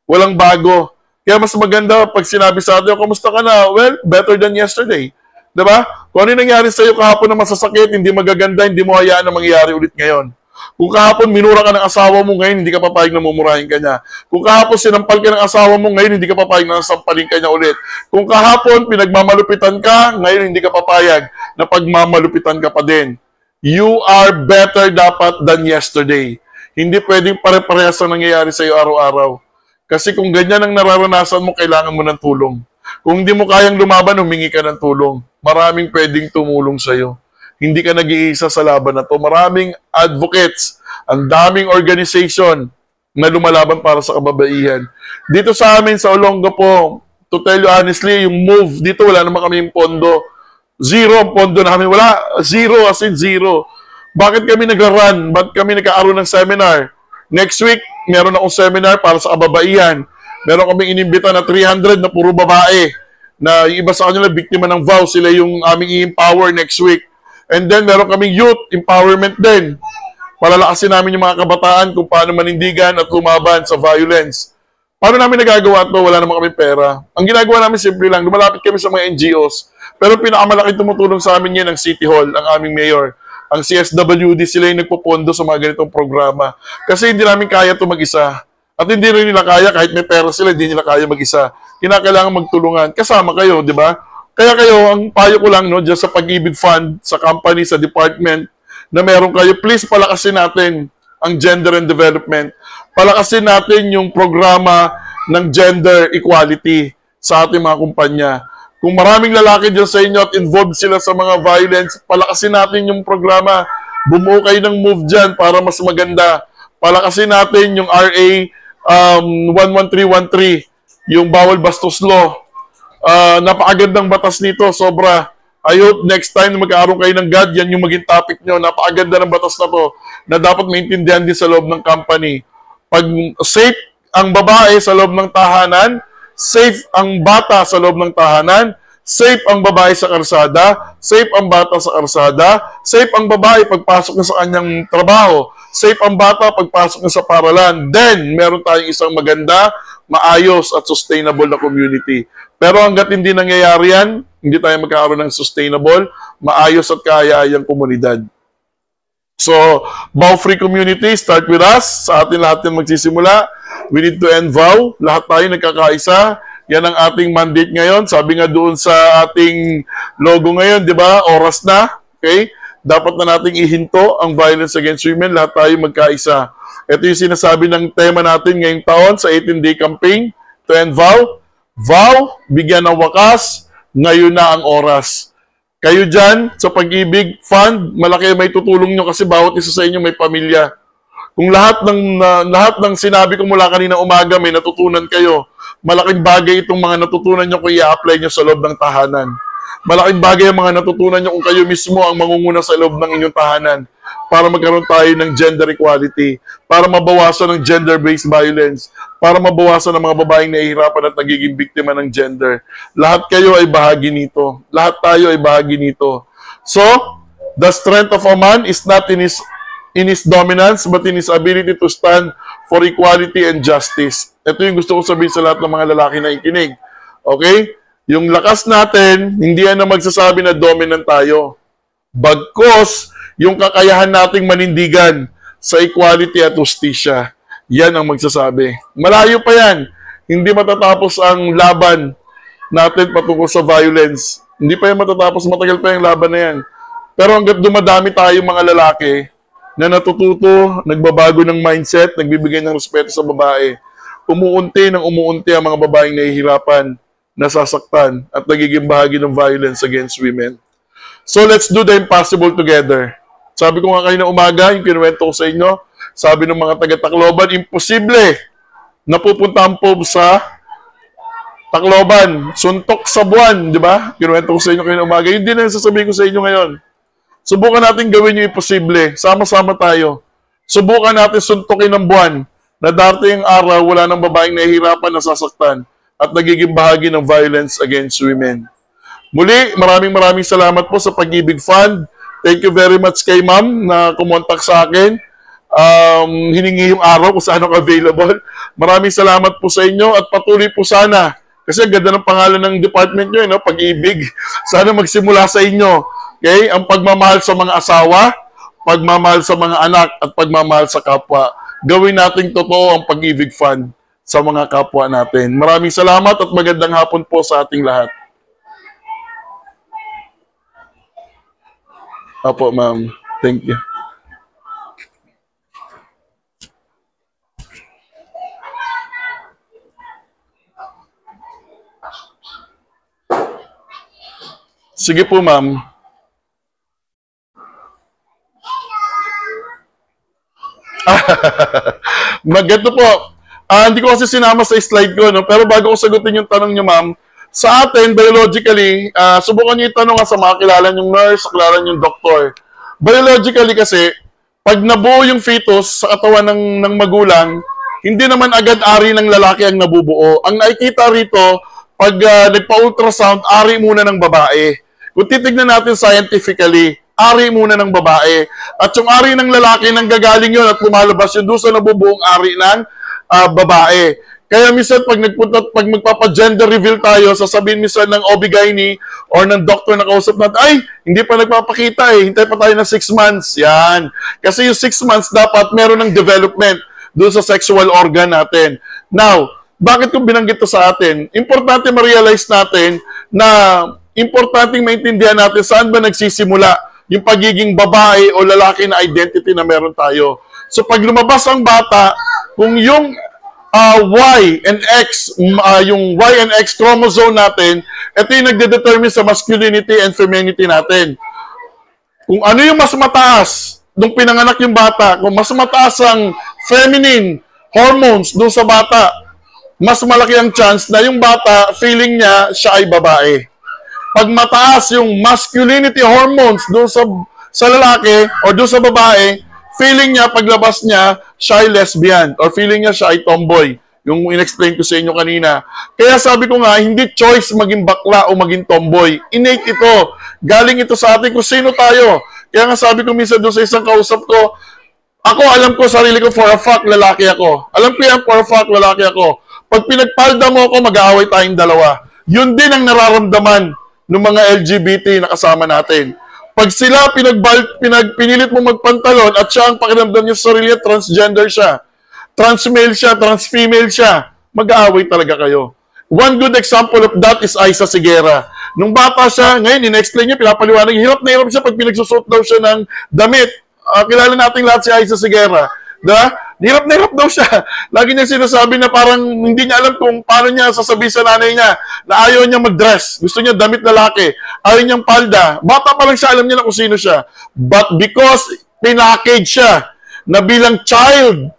Speaker 1: Walang bago. Kaya mas maganda pag sinabi sa atin, kamusta ka na? Well, better than yesterday. Diba? Kung ano yung nangyari sa'yo kahapon na masasakit, hindi magaganda, hindi mo hayaan na mangyari ulit ngayon. Kung kahapon minura ka ng asawa mo, ngayon hindi ka papayag na mumurahin ka niya. Kung kahapon sinampal ka ng asawa mo, ngayon hindi ka papayag na sampalin ka niya ulit. Kung kahapon pinagmamalupitan ka, ngayon hindi ka papayag na pagmamalupitan ka pa din. You are better dapat than yesterday. Hindi pwedeng pare-parehas ang nangyayari sa iyo araw-araw. Kasi kung ganyan ang nararanasan mo, kailangan mo ng tulong. Kung hindi mo kayang lumaban, humingi ka ng tulong. Maraming pwedeng tumulong sa iyo. Hindi ka nag-iisa sa laban na to. Maraming advocates, ang daming organization na lumalaban para sa kababaihan. Dito sa amin sa Olongapo, to tell you honestly, yung move, dito wala naman kami yung pondo. Zero ang pondo namin. Wala. Zero as in zero. Bakit kami nagra-run? Bakit kami nagkaaroon ng seminar? Next week, meron akong seminar para sa kababaihan. Meron kaming inimbita na 300 na puro babae. Na yung iba sa kanila, biktima ng vow. Sila yung aming i-empower next week. And then, meron kaming youth empowerment din. Palalakasin namin yung mga kabataan kung paano manindigan at lumaban sa violence. Paano namin nagagawa ito? Wala naman kami pera. Ang ginagawa namin simple lang, lumalapit kami sa mga NGOs. Pero pinakamalaking tumutulong sa amin yan ang City Hall, ang aming mayor. Ang CSWD, sila yung nagpopondo sa mga ganitong programa. Kasi hindi namin kaya ito mag-isa. At hindi rin nila kaya, kahit may pera sila, hindi nila kaya mag-isa. Kinakailangan magtulungan. Kasama kayo, di ba? Kaya kayo, ang payo ko lang, no, dyan sa Pag-ibig Fund, sa company, sa department, na meron kayo, please palakasin natin ang gender and development. Palakasin natin yung programa ng gender equality sa ating mga kumpanya. Kung maraming lalaki dyan sa inyo at involved sila sa mga violence, palakasin natin yung programa. Bumuo kayo ng move dyan para mas maganda. Palakasin natin yung RA 11313, yung bawal bastos law. Napakagandang batas nito, sobra. I hope next time na magkakaroon kayo ng God, yan yung maging topic nyo. Napakaganda ng batas na to na dapat maintindihan din sa loob ng company. Pag safe ang babae sa loob ng tahanan, safe ang bata sa loob ng tahanan, safe ang babae sa karsada, safe ang bata sa karsada, safe ang babae pagpasok na sa kanyang trabaho, safe ang bata pagpasok na sa paralan, then meron tayong isang maganda, maayos at sustainable na community. Pero hanggat hindi nangyayari yan, hindi tayo magkakaroon ng sustainable, maayos at kaaya-ayang komunidad. So, vow-free community, start with us. Sa atin lahat yan magsisimula. We need to end vow. Lahat tayo nagkakaisa. Yan ang ating mandate ngayon. Sabi nga doon sa ating logo ngayon, di ba? Oras na. Okay? Dapat na nating ihinto ang violence against women. Lahat tayo magkaisa. Ito yung sinasabi ng tema natin ngayong taon sa 18-day campaign to end vow. Vow, bigyan ng wakas, ngayon na ang oras. Kayo dyan, sa Pag-ibig Fund, malaki may tutulong nyo kasi bawat isa sa inyo may pamilya. Kung lahat ng sinabi ko mula kanina umaga may natutunan kayo, malaking bagay itong mga natutunan nyo kung i-apply nyo sa loob ng tahanan. Malaking bagay ang mga natutunan nyo kung kayo mismo ang mangunguna sa loob ng inyong tahanan para magkaroon tayo ng gender equality, para mabawasan ng gender-based violence, para mabawasan ng mga babaeng nahihirapan at nagiging biktima ng gender. Lahat kayo ay bahagi nito. Lahat tayo ay bahagi nito. So, the strength of a man is not in his dominance, but in his ability to stand for equality and justice. Ito yung gusto ko sabihin sa lahat ng mga lalaki na ikinig. Okay? Yung lakas natin, hindi yan na magsasabi na dominant tayo. Bagkos, yung kakayahan nating manindigan sa equality at justisya, yan ang magsasabi. Malayo pa yan. Hindi matatapos ang laban natin patungkol sa violence. Hindi pa yan matatapos, matagal pa yung laban na yan. Pero hanggat dumadami tayo mga lalaki na natututo, nagbabago ng mindset, nagbibigay ng respeto sa babae, umuunti ang mga babaeng nahihirapan, nasasaktan, at nagiging bahagi ng violence against women. So let's do the impossible together. Sabi ko nga kayo na umaga, yung kinuwento ko sa inyo, sabi ng mga taga-Tacloban, imposible na pupunta ang POB sa Tacloban, suntok sa buwan, di ba? Kinuwento ko sa inyo kayo na umaga. Yun din ang sasabihin ko sa inyo ngayon. Subukan natin gawin yung imposible. Sama-sama tayo. Subukan natin suntukin ng buwan na darating ang araw, wala ng babaeng nahihirapan, nasasaktan, at nagiging bahagi ng violence against women. Muli, maraming salamat po sa Pag-ibig Fund. Thank you very much kay ma'am na kumontak sa akin. Hiningi yung araw kung saan ako available. Maraming salamat po sa inyo at patuloy po sana. Kasi ganda ng pangalan ng department nyo, no? Pag-ibig. Sana magsimula sa inyo. Okay? Ang pagmamahal sa mga asawa, pagmamahal sa mga anak, at pagmamahal sa kapwa. Gawin natin totoo ang Pag-ibig Fund sa mga kapwa natin. Maraming salamat at magandang hapon po sa ating lahat. Apo, ma'am. Thank you. Sige po, ma'am. Maganda po. Hindi ko kasi sinama sa slide ko, no? Pero bago ko sagutin yung tanong niyo, ma'am, sa atin, biologically, subukan niyo itanong nga sa mga kilala yung nurse, kilala yung doktor. Biologically kasi, pag nabuo yung fetus sa katawan ng magulang, hindi naman agad ari ng lalaki ang nabubuo. Ang nakikita rito, pag nagpa-ultrasound, ari muna ng babae. Kung titignan natin scientifically, ari muna ng babae. At yung ari ng lalaki, nang gagaling yun at lumalabas yun doon sa nabubuong ari ng babae. Kaya minsan pag magpapa-gender reveal tayo, sasabihin minsan ng OB-GYN or ng doctor na kausap natin, ay, hindi pa nagpapakita hintay pa tayo ng 6 months. Yan. Kasi yung 6 months dapat meron ng development doon sa sexual organ natin. Now, bakit ko binanggit to sa atin? Importante ma-realize natin na importanteng maintindihan natin saan ba nagsisimula yung pagiging babae o lalaki na identity na meron tayo. So pag lumabas ang bata, kung yung Y and X, yung Y and X chromosome natin, ito yung nagde-determine sa masculinity and femininity natin. Kung ano yung mas mataas nung pinanganak yung bata, kung mas mataas ang feminine hormones doon sa bata, mas malaki ang chance na yung bata, feeling niya, siya ay babae. Pag mataas yung masculinity hormones doon sa lalaki o doon sa babae, feeling niya, paglabas niya, siya ay lesbian or feeling niya siya ay tomboy. Yung in-explain ko sa inyo kanina. Kaya sabi ko nga, hindi choice maging bakla o maging tomboy. Innate ito. Galing ito sa atin kung sino tayo. Kaya nga sabi ko minsan doon sa isang kausap ko, ako alam ko sarili ko for a fact, lalaki ako. Alam ko yan for a fact, lalaki ako. Pag pinagpalda mo ako, mag-aaway tayong dalawa. Yun din ang nararamdaman ng mga LGBT na kasama natin. Pag sila pinilit mo magpantalon at siya ang pakiramdam niya sa sarili niya, transgender siya, transmale siya, transfemale siya, mag-aaway talaga kayo. One good example of that is Aiza Sigera. Nung bata siya, ngayon, in-explain niya, pinapaliwanag, hirap na hirap siya pag pinagsusot daw siya ng damit. Kilala natin lahat si Aiza Sigera. Diba? Hirap na hirap daw siya. Lagi niya sinasabi na parang hindi niya alam kung paano niya sasabihin sa nanay niya na ayaw niya mag-dress. Gusto niya damit na laki. Ayaw niyang palda. Bata pa lang siya, alam niya na kung sino siya. But because pinackage siya na bilang child,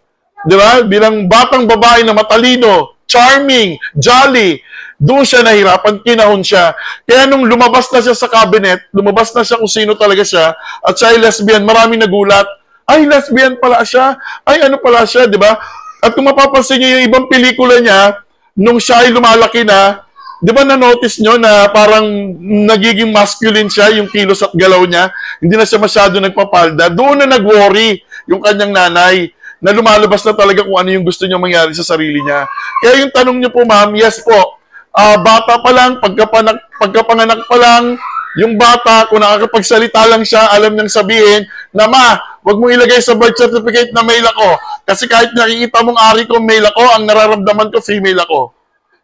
Speaker 1: di ba? Bilang batang babae na matalino, charming, jolly, doon siya nahirapan, kinahon siya. Kaya nung lumabas na siya sa cabinet, lumabas na siya kung sino talaga siya, at siya ay lesbian, maraming nagulat. Ay, lesbian pala siya. Ay, ano pala siya, di ba? At kung mapapansin niyo yung ibang pelikula niya, nung siya ay lumalaki na, di ba na-notice nyo na parang nagiging masculine siya, yung kilos at galaw niya, hindi na siya masyado nagpapalda. Doon na nag-worry yung kanyang nanay, na lumalabas na talaga kung ano yung gusto niya mangyari sa sarili niya. Kaya yung tanong niyo po, ma'am, yes po, bata pa lang, pagkapanganak pa lang, yung bata, kung nakakapagsalita lang siya, alam niyang sabihin na, ma, wag mo ilagay sa birth certificate na male ako. Kasi kahit nakikita mong ari ko male ako, ang nararamdaman ko female ako.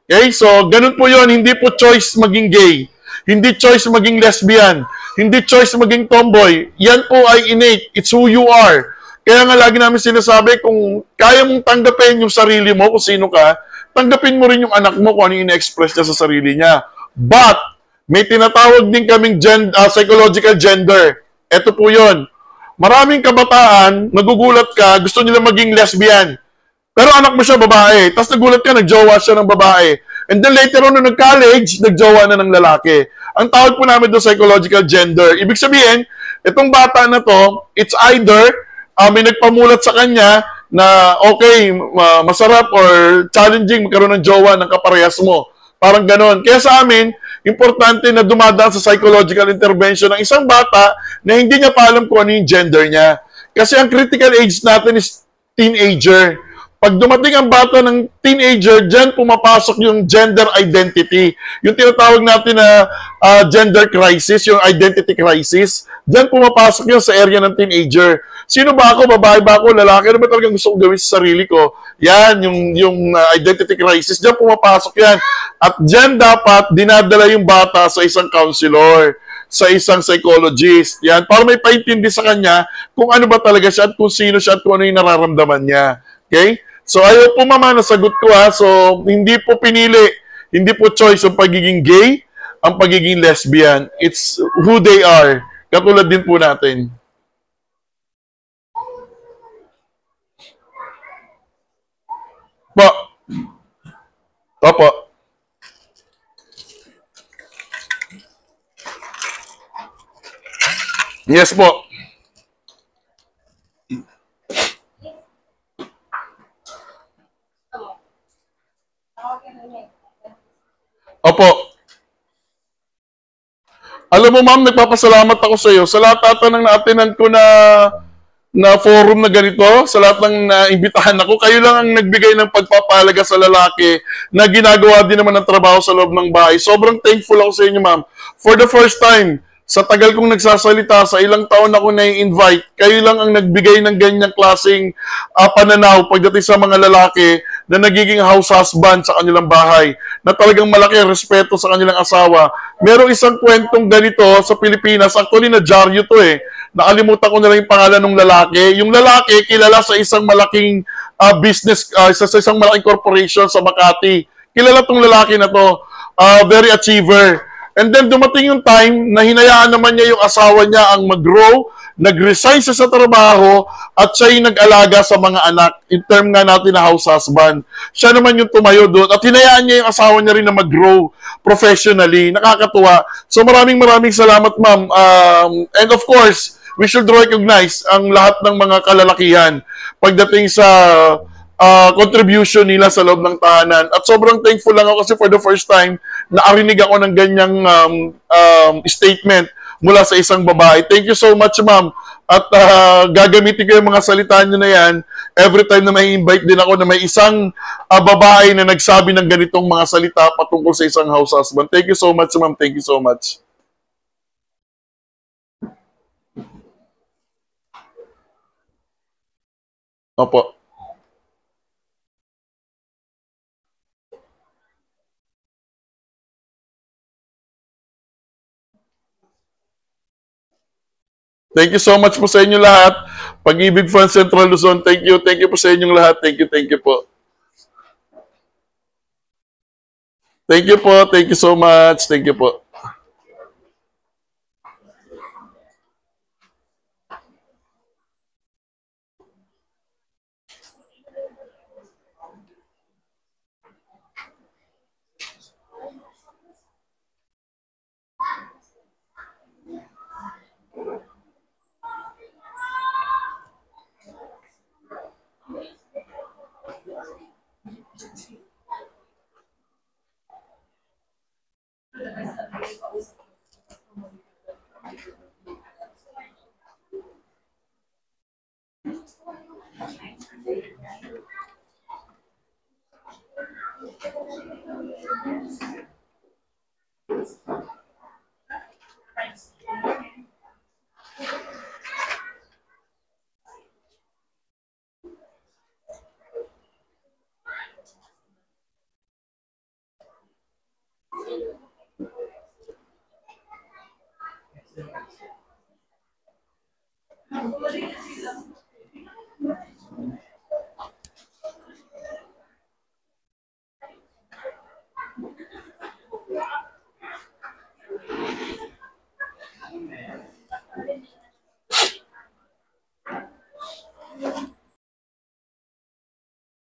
Speaker 1: Okay? So, ganun po yon. Hindi po choice maging gay. Hindi choice maging lesbian. Hindi choice maging tomboy. Yan po ay innate. It's who you are. Kaya nga lagi namin sinasabi, kung kaya mong tanggapin yung sarili mo, kung sino ka, tanggapin mo rin yung anak mo kung ano yung ina-express niya sa sarili niya. But, may tinatawag din kaming psychological gender. Ito po yon. Maraming kabataan, nagugulat ka, gusto nila maging lesbian. Pero anak mo siya babae. Tapos nagulat ka, nagjowa siya ng babae. And then later on, nung nag-college, nagjowa na ng lalaki. Ang tawag po namin doon psychological gender. Ibig sabihin, itong bata na to, it's either may nagpamulat sa kanya na okay, masarap or challenging magkaroon ng jowa ng kaparehas mo. Parang ganon. Kaya sa amin, importante na dumadaan sa psychological intervention ng isang bata na hindi niya pa alam kung ano yung gender niya. Kasi ang critical age natin is teenager. Pag dumating ang bata ng teenager, dyan pumapasok yung gender identity. Yung tinatawag natin na gender crisis, yung identity crisis, dyan pumapasok yun sa area ng teenager. Sino ba ako? Babae ba ako? Lalaki? Ano ba talagang gusto kong gawin sa sarili ko? Yan, yung identity crisis, dyan pumapasok yan. At dyan dapat dinadala yung bata sa isang counselor, sa isang psychologist. Yan, para may paintindi sa kanya kung ano ba talaga siya at kung sino siya at kung ano yung nararamdaman niya. Okay? So, ayaw po mama, nasagot ko ha. So, hindi po pinili, hindi po choice ang pagiging gay, ang pagiging lesbian. It's who they are. Katulad din po natin. Po. Opo. Yes po. Opo. Alam mo ma'am, nagpapasalamat ako sa iyo sa lahat ata ng naatinan ko na forum na ganito, sa lahat ng naimbitahan ako, kayo lang ang nagbigay ng pagpapahalaga sa lalaki na ginagawa din naman ng trabaho sa loob ng bahay. Sobrang thankful ako sa inyo, ma'am. For the first time, sa tagal kong nagsasalita, sa ilang taon ako na-invite, kayo lang ang nagbigay ng ganyang klaseng pananaw pagdating sa mga lalaki na nagiging house husband sa kanilang bahay, na talagang malaki ang respeto sa kanilang asawa. Merong isang kwentong ganito sa Pilipinas, actually na dyaryo to eh. Nakalimutan ko na lang yung pangalan ng lalaki. Yung lalaki, kilala sa isang malaking business, sa isang malaking corporation sa Makati. Kilala tong lalaki na to. Very achiever. And then dumating yung time na hinayaan naman niya yung asawa niya ang mag-grow, nag-resign siya sa trabaho, at siya yung nag-alaga sa mga anak. In term nga natin na house husband. Siya naman yung tumayo doon at hinayaan niya yung asawa niya rin na mag-grow professionally. Nakakatuwa. So maraming salamat, ma'am. And of course, we should recognize ang lahat ng mga kalalakihan pagdating sa contribution nila sa loob ng tahanan. At sobrang thankful lang ako kasi for the first time, naarinig ako ng ganyang statement mula sa isang babae. Thank you so much, ma'am. At gagamitin ko yung mga salita nyo na yan every time na may invite din ako na may isang babae na nagsabi ng ganitong mga salita patungkol sa isang house husband. Thank you so much, ma'am. Thank you so much. Opo. Thank you so much po sa inyo lahat. Pag-ibig Fans Central Luzon, thank you. Thank you po sa inyong lahat. Thank you po. Thank you po. Thank you so much. Thank you po.